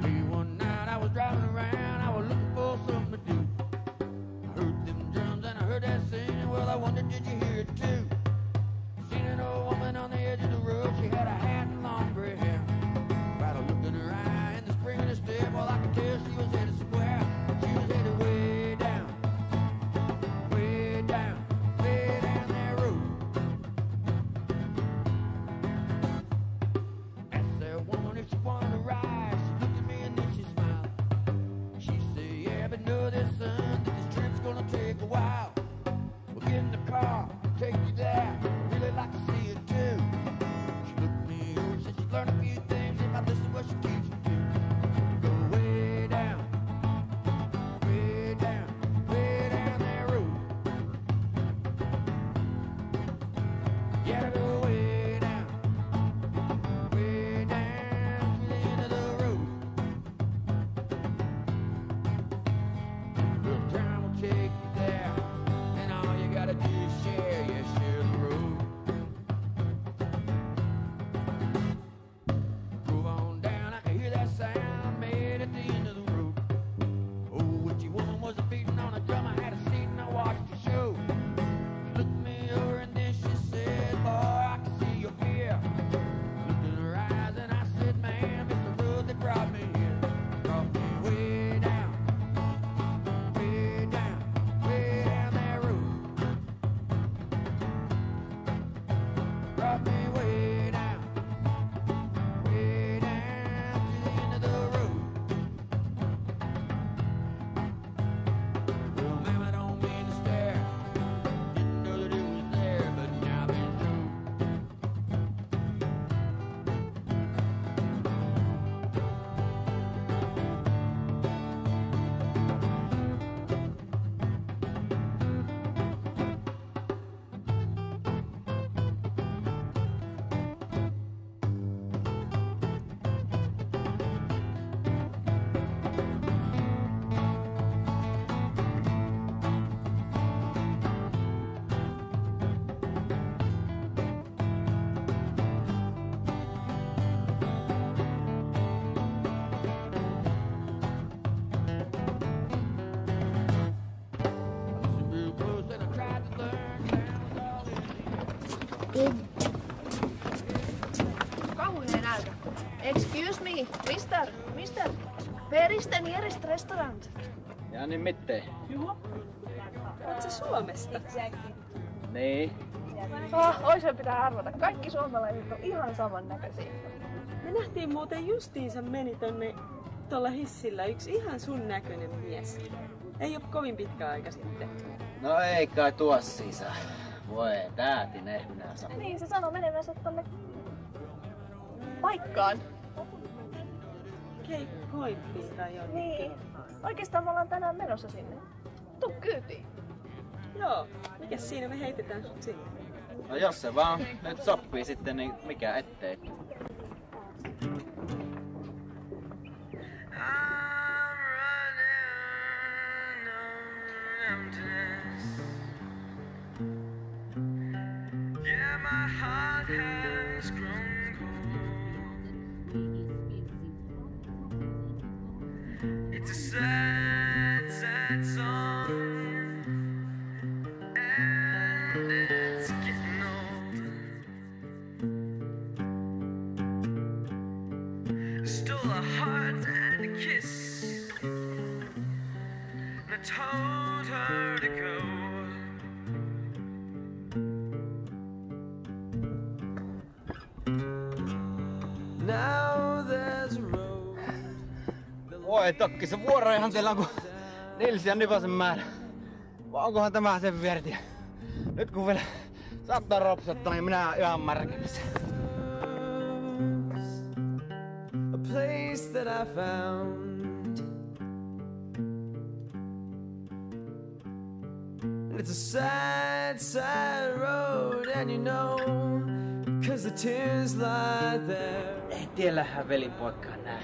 Late one night I was driving around, I was looking for something to do. I heard them drums and I heard that singing, well I wondered did you hear it too? Seen an old woman on the edge of the road, she had a hat and long gray hair. know there's son that this trip's gonna take a while. We'll get in the car, take you there. I'd really like to see you too. She looked me over, said she'd learned a few things about this is what she keeps me to. Go way down, way down, way down that road. Yeah, go way down, way down to the end of the road. Well, time will take you there, and all you gotta do is share, yeah, share the road. Drove on down, I could hear that sound made at the end of the road. Oh, witchy woman was a beating on a drum. I had a seat and I watched the show. She looked me over and then she said, boy, I can see you're here. Looked in her eyes and I said, ma'am, it's the road that brought me here. Brought me way down, way down, way down that road. Brought me way down, way down to the end of the road. Well, ma'am, I don't mean to stare. Didn't know that it was there, but now it's true. Listened real close and I tried to learn. Sounds all in Kauhean nälkä. Excuse me, mister. Where is the nearest restaurant? Ja niin mitte. Juho. Oot sä Suomesta? Niin. Oisen pitää arvata. Kaikki suomalaiset on ihan samannäköisiä. Me nähtiin muuten justiinsa meni tuolla hissillä yksi ihan sun näköinen mies. Ei oo kovin pitkä aika sitten. No ei kai tuo sisään. Voi täätinen minä sanon. Niin, se sanoi menevänsä tonne paikkaan. Cape Pointiin tai jonnekin. Niin. Oikeastaan me ollaan tänään menossa sinne. Tuu kyytiin. Joo, mikäs siinä me heitetään sut sinne? No jos se vaan nyt sopii sitten, niin mikä ettei. Yeah, my heart has grown cold. It's a sad, sad song, and it's getting old. Stole a heart and a kiss, and I told her to go. Now there's a road. Voi tokki, se vuorojahan teillä on kuin Nils ja Nypasen määrä. Vai onkohan tämä sen vierti? Nyt kun vielä saattaa ropsottaa, niin minä ihan märkässä. A place that I found. And it's a sad, sad road, and you know, 'cause the tears lie there. Ei tiellähän velipoikaan nää.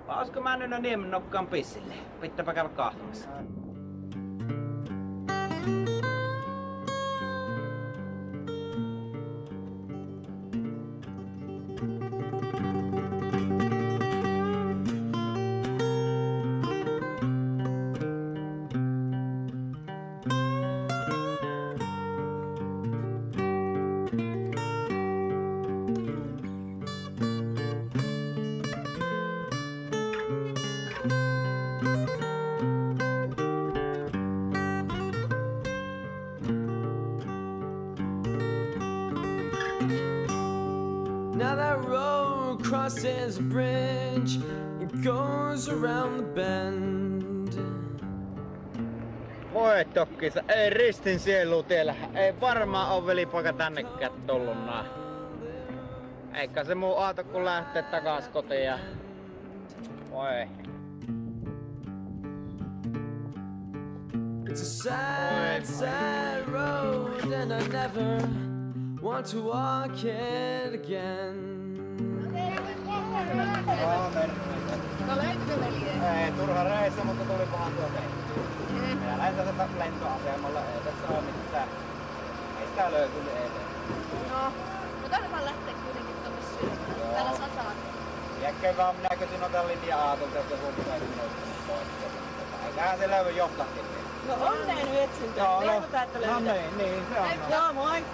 Vai olisiko mä nyt Niemen nokkaan pissille? Pitääpä käydä kahvimassa. Now that road crosses a bridge, it goes around the bend. Voi tokkis, ei ristin sielu tiellä. Ei varmaan oo velipoika tännekään tullut nää. Eikä se muu aato kun lähtee takas kotiin ja... Voi. It's a sad, sad road and I never want to walk it again. No löytyykö veljeä? Ei, turha reissu, mutta tulipahan tuo tehty. Ja lähdetään tätä lentoasemalle, ei tässä oo mitään. Ei sitä löytyy eteen. No, mutta on vaan lähteä kuitenkin tonne syömään. Täällä sataa. Jäkkei vaan minä kysyn noita linja Aatolta, että joku pitäisi minut pois. Eiköhän se löydy johtakin. No onneen nyt etsintään. Toivotaan, että löydät. No niin, se on. Joo, moi!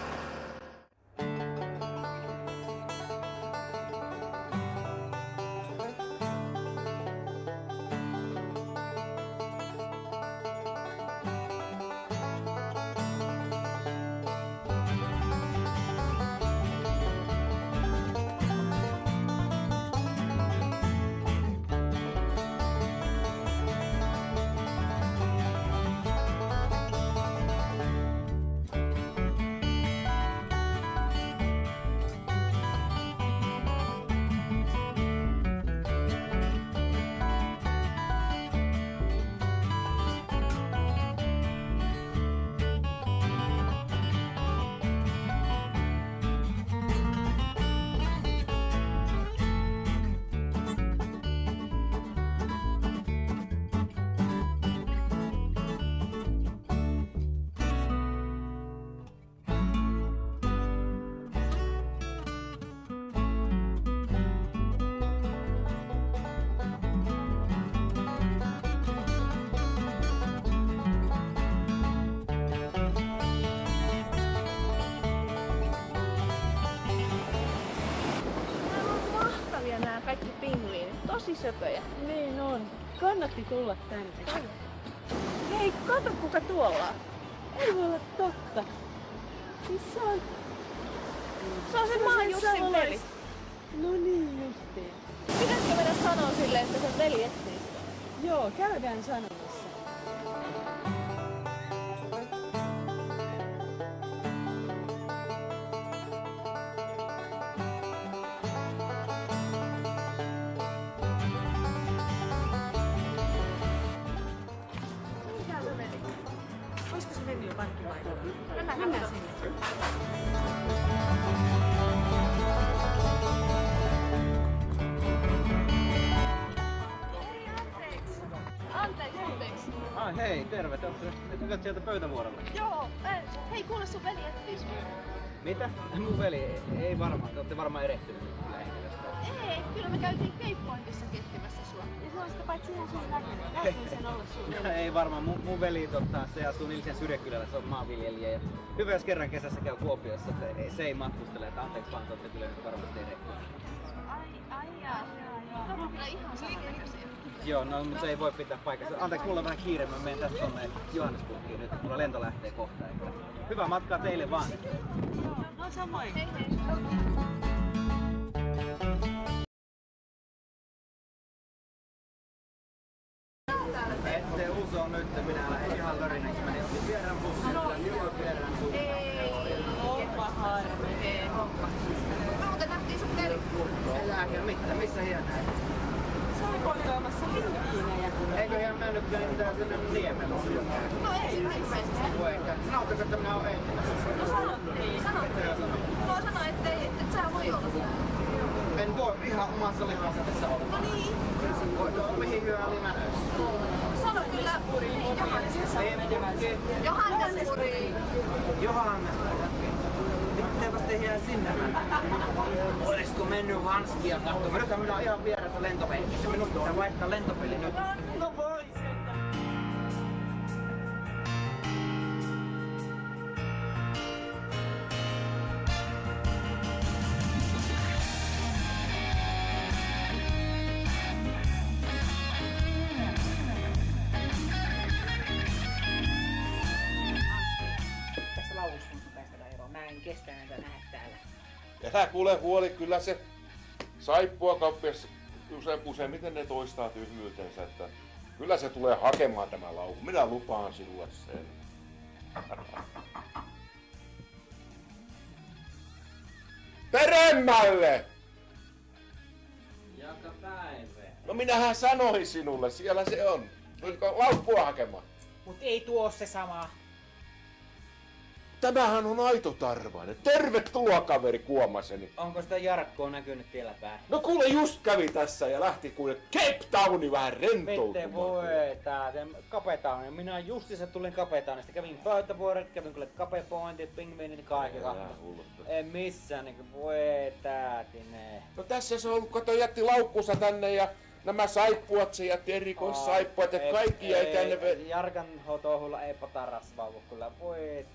Nämä kaikki pingviinit, tosi söpöjä. Niin on. Kannatti tulla tänne. Hei, kato kuka tuolla. Ei voi olla totta. Siis se on... Se on se Maajussin veli. No niin justiin. Pitäisikö mennä sanoa silleen, että sen veli etsii sitä? Joo, käydään sanomassa. Olisiko se veli jo parkkipaikalla? Mennään sinne. Anteeksi. Hei, terve. Te tulet sieltä pöytävuorolle. Joo, hei kuule sun veli etsii sua. Mitä? Mun veli? Ei varmaan. Te olette varmaan erehtynyt kyllä henkilöstä. Ei, kyllä me käytiin Cape Pointissa kettimässä sua. Ja se on sitä paitsi ihan sun näköinen. Näytin sen olla sun. Ei varmaan. Mun veli se asuu Nilsen Syrjäkylällä, se on maanviljelijä. Ja hyvä jos kerran kesässä käy Kuopiossa, että se ei matkustele. Että anteeksi vaan, te olette kyllä nyt varmasti erehtynyt. Ai jaa. No on kyllä ihan samanlaisia. Joo, no mutta se ei voi pitää paikassa. Anteeksi, mulla on vähän kiire, mä menen tästä tonne Johannesburgiin nyt. Mulla lento lähtee kohta. Hyvää matkaa teille vaan. No samoin. Hei. Ette uso nyt, minä lähden ihan lörinäksi. Mä otin vierään bussin, vierään sun. Oppa harmi. Me muuten nähtiin sun veli. Elääkö mitään, missä hienoa? Se oli poltoamassa pingviinejä. Eikö ihan mennyt mitään sinne niemelle? No ei ilmeisesti. Voi ehkä. Sanotteko, että minä olen etsimässä? No sanottiin. No sano, ettei, et sä voi olla. En voi ihan omassa lihassa tässä olla. No niin. Mihin hyvä oli menossa? Sano kyllä Johannesburgiin. Johannesburgiin. Johannesburgiin. Miten te jää sinne mennä? Olisiko mennyt Hanskia katsomaan? Nythän minä olen ihan vieressä lentopelissä. Minun pitää vaihtaa lentopeli nyt. No vois. Kestä näitä nähdä täällä. Älä kuule huoli, kyllä se saippua kauppias useimmiten ne toistaa tyhmyytensä, että Kyllä se tulee hakemaan tämä laukku. Minä lupaan sinulle sen. Peremmälle! Joka päivä. No minähän sanoin sinulle, siellä se on. Tuliko laukkua hakemaan? Mut ei tuo oo se sama. Tämähän on aito Tarvainen. Tervetuloa kaveri Kuomaseni. Onko sitä Jarkkoa näkynyt tiellä päin? No kuule just kävi tässä ja lähti kuule Cape Towni vähän rentoutumaan. Mitte voi tää Cape Town. Minä justissa tulin Cape Townista. Kävin pöytävuoret, kävin kuule Cape Pointit, pingviinit kaikki. En missään niinku voi täätine. No tässä se on ollut, kato jätti laukkunsa tänne ja nämä saippuat se jätti erikoissaippuat ja kaikki jäi tänne. Jarkan touhulla ei patarasvauvu kyllä voi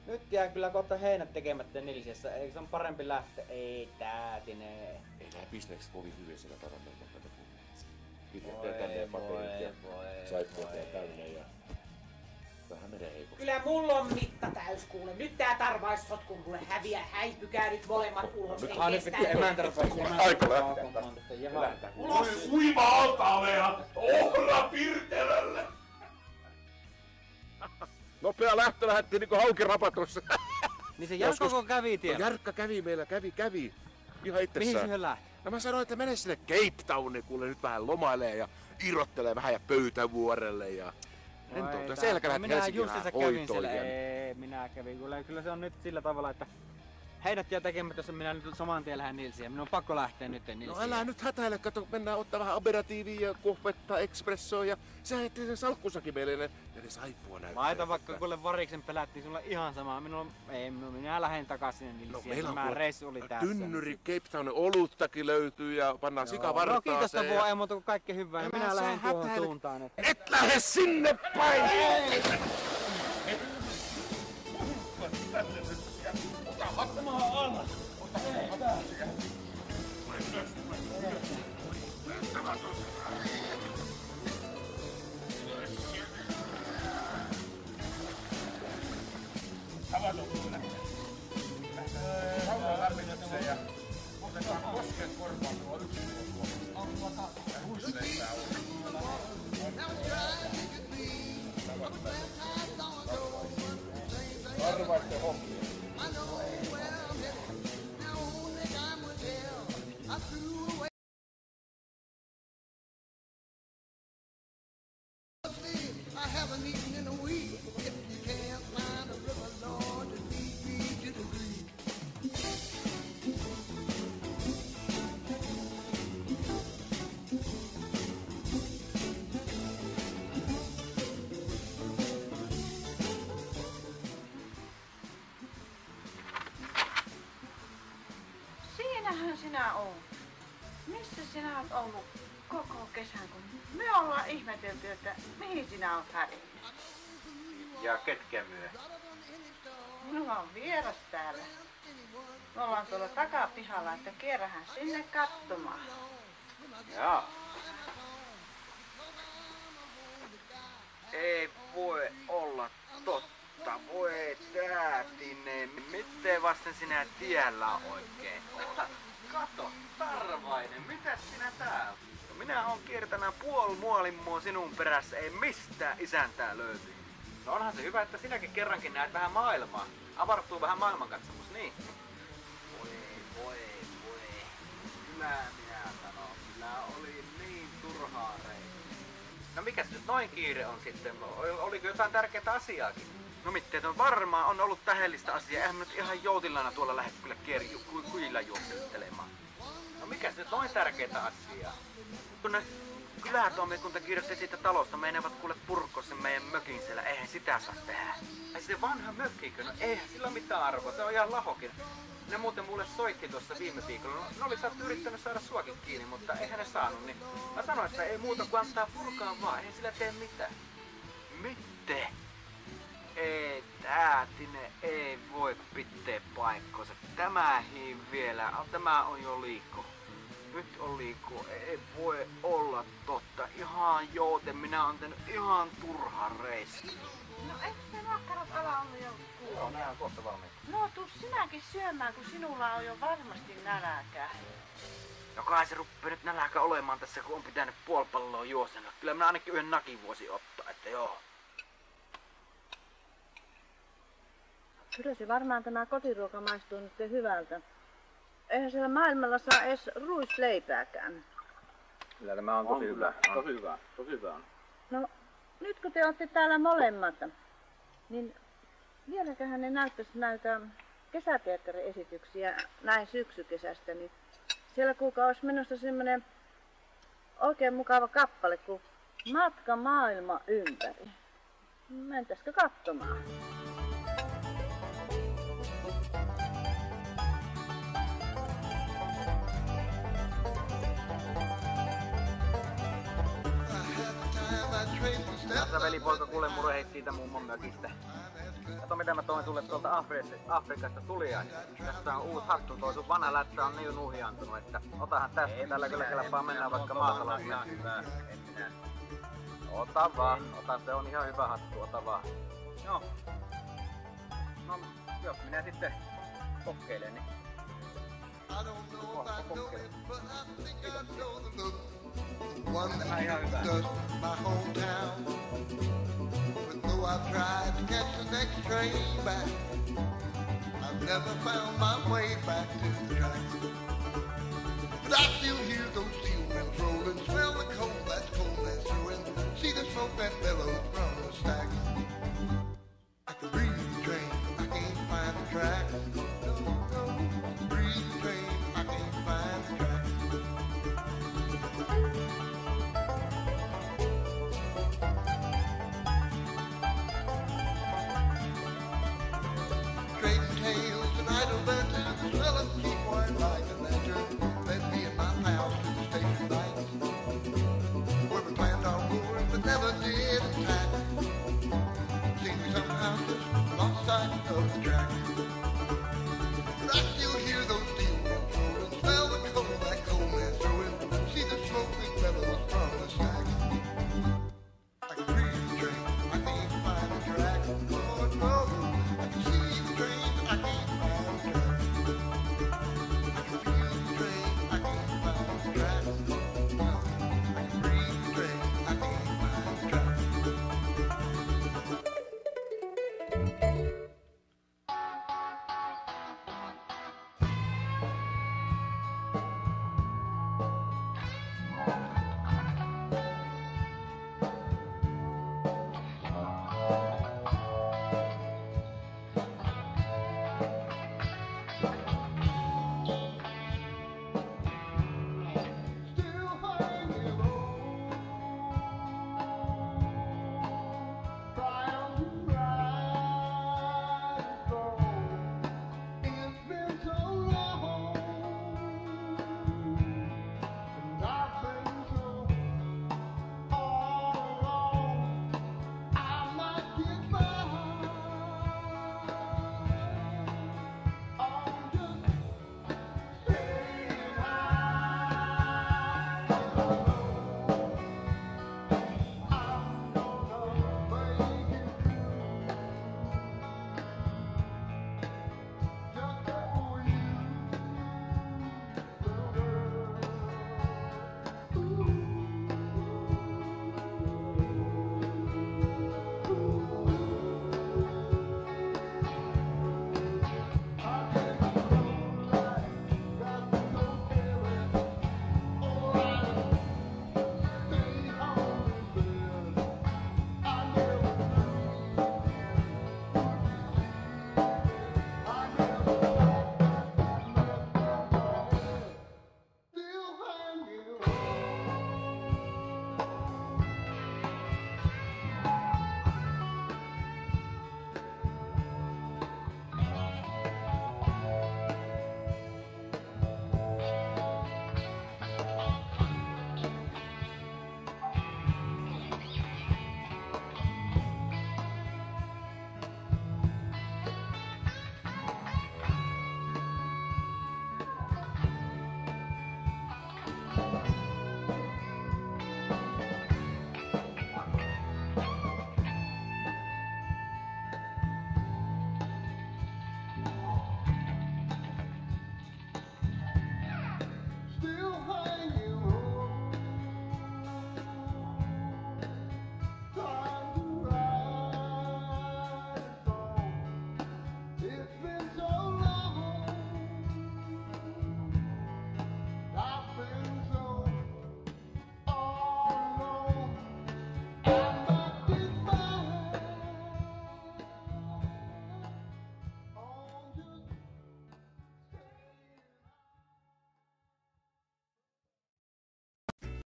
nyt jää kyllä kohta heinät tekemättä Nilsiassa, eikö se on parempi lähteä? Ei täätine. Ei nää bisnekset kovin hyvin siellä Taranteella tätä pitää tänne paperit ja saippuat ja täynnä ja vähän menee heikosti. Kyllä mulla on mitta täys kuule. Nyt tää Tarvaissotku kuule häviää. Häipykää nyt molemmat ulos. Nythän nyt piti emäntä aika lähteä. Ulos! Uima-altaaleja! Ohra Pirtelölle! Nopea lähtö lähetti niinku haukirapatussa. Niin se Jarkko kävi tiellä? No Jarkka kävi meillä, kävi. Ihan itsessään. Mihin se lähti? No mä sanoin, että mene sinne Cape Towniin, kuule nyt vähän lomailee ja irrottelee vähän ja Pöytävuorelle ja rentoutuu. Selkä lähti Helsinkiin vähän hoitoon. Minä kävin. Kyllä se on nyt sillä tavalla, että heidät jää tekemättä, jos minä nyt saman tien lähden Nilsiin. Minun on pakko lähteä nyt Nilsiin. No älä nyt hätäile, kato, mennään ottaa vähän aperatiivia ja kuhvetta, espressoa ja sä heitti sen salkkusakin meille ja ne saippua näyttää. Laita vaikka kuule variksen pelättiin sulle ihan sama. Minä lähden takaisin Nilsiin. No meillä on reissu oli tässä. Tynnyri, Cape Town, oluttakin löytyy ja pannaan sikavartaaseen. No kiitosta voi, ei muuta kuin kaikki hyvää. Ja minä lähden tuohon suuntaan. Et lähde sinne päin! Saunan lämmitykseen ja otetaan kosken korvaan tuo yksi tuolla. Ja huisleipää on. Tarvaisten hommia. I haven't eaten in a week. If you can't find a river, Lord, to lead me to the Greek. Siinähän sinä oot. Missä sinä oot ollut koko kesän, kun me ollaan ihmetelty, että mihin sinä oot hävinnyt? Ja ketkä myö? Minulla on vieras täällä. Me ollaan tuolla takapihalla, että kierrähän sinne katsomaan. Jaa. Ei voi olla totta. Voi täätinen. Miten vasten sinä tiellä oikein olet? Kato, Tarvainen, mitäs sinä täällä? No minä oon kiertänyt puoli muolimmoa sinun perässä, ei mistään isäntää löytyy. No onhan se hyvä, että sinäkin kerrankin näet vähän maailmaa. Avartuu vähän maailmankatsomus, niin? Voi. Kyllä minä sanon, kyllä oli niin turhaa reissu. No mikäs nyt noin kiire on sitten? Oliko jotain tärkeää asiaakin? No mitään, on varmaan on ollut tähdellistä asiaa. Eihän nyt ihan joutilana tuolla lähde kyllä kujilla juoksentelemaan. No mikäs nyt noin tärkeää asiaa? Tuonne kylätoimikunta kirjoitti siitä talosta. Menevät kuule purkkoa sen meidän mökin siellä. Eihän sitä saa tehdä. Ai se vanha mökkikö? No eihän sillä mitään arvoa. Se on ihan lahokin. Ne muuten mulle soitti tuossa viime viikolla. No, ne oli yrittänyt saada suakin kiinni, mutta eihän ne saanut. Niin mä sanoin, että ei muuta kuin antaa purkaa vaan. Eihän sillä tee mitään. Mitte? Ei, täätinen ei voi pitää paikkoonsa. Tämähin vielä, tämä on jo liikko. Nyt on liikko, ei voi olla totta. Ihan jouten, minä oon tehnyt ihan turhan reissun. No eikö ne makkarat ala ollut jo kuulla? Joo, nää on kohta valmiita. No tuu sinäkin syömään, kun sinulla on jo varmasti nälkä. No kai se ruppee nyt nälkä olemaan tässä, kun on pitänyt puolipalloa juosena. Kyllä minä ainakin yhden nakin voisin ottaa, että joo. Kyllä se varmaan tämä kotiruoka maistuu nyt hyvältä. Eihän siellä maailmalla saa edes ruisleipääkään. Kyllä tämä on tosi hyvä. Tosi hyvä. Tosi hyvä on. No, nyt kun te olette täällä molemmat, niin vieläköhän ne näyttäisi näitä kesäteatteriesityksiä näin syksykesästä, niin siellä kuulkaa olisi menossa semmoinen oikein mukava kappale kuin Matka maailma ympäri. Mentäisikö katsomaan? Tässä velipoika kuule murehit siitä mummon mökistä. Kato mitä mä toin sulle tuolta Afrikasta tuliaisesta. Tässä on uusi hattu, toi sun vanha lätsä on niin nuhjaantunut, että otahan tästä. Tällä kyllä kelpaa mennään vaikka maatalousmään. Ota vaan, se on ihan hyvä hattu, ota vaan. Joo. No, jos minä sitten kokeilen, niin... Kokeilen. One that dust my hometown. But though I've tried to catch the next train back, I've never found my way back to the tracks. But I still hear those steel mills rolling, smell the coal that's throwing, see the smoke that bellows from the stacks. I can breathe the train, I can't find the tracks. Breathe the train, I can't find the tracks. Never did.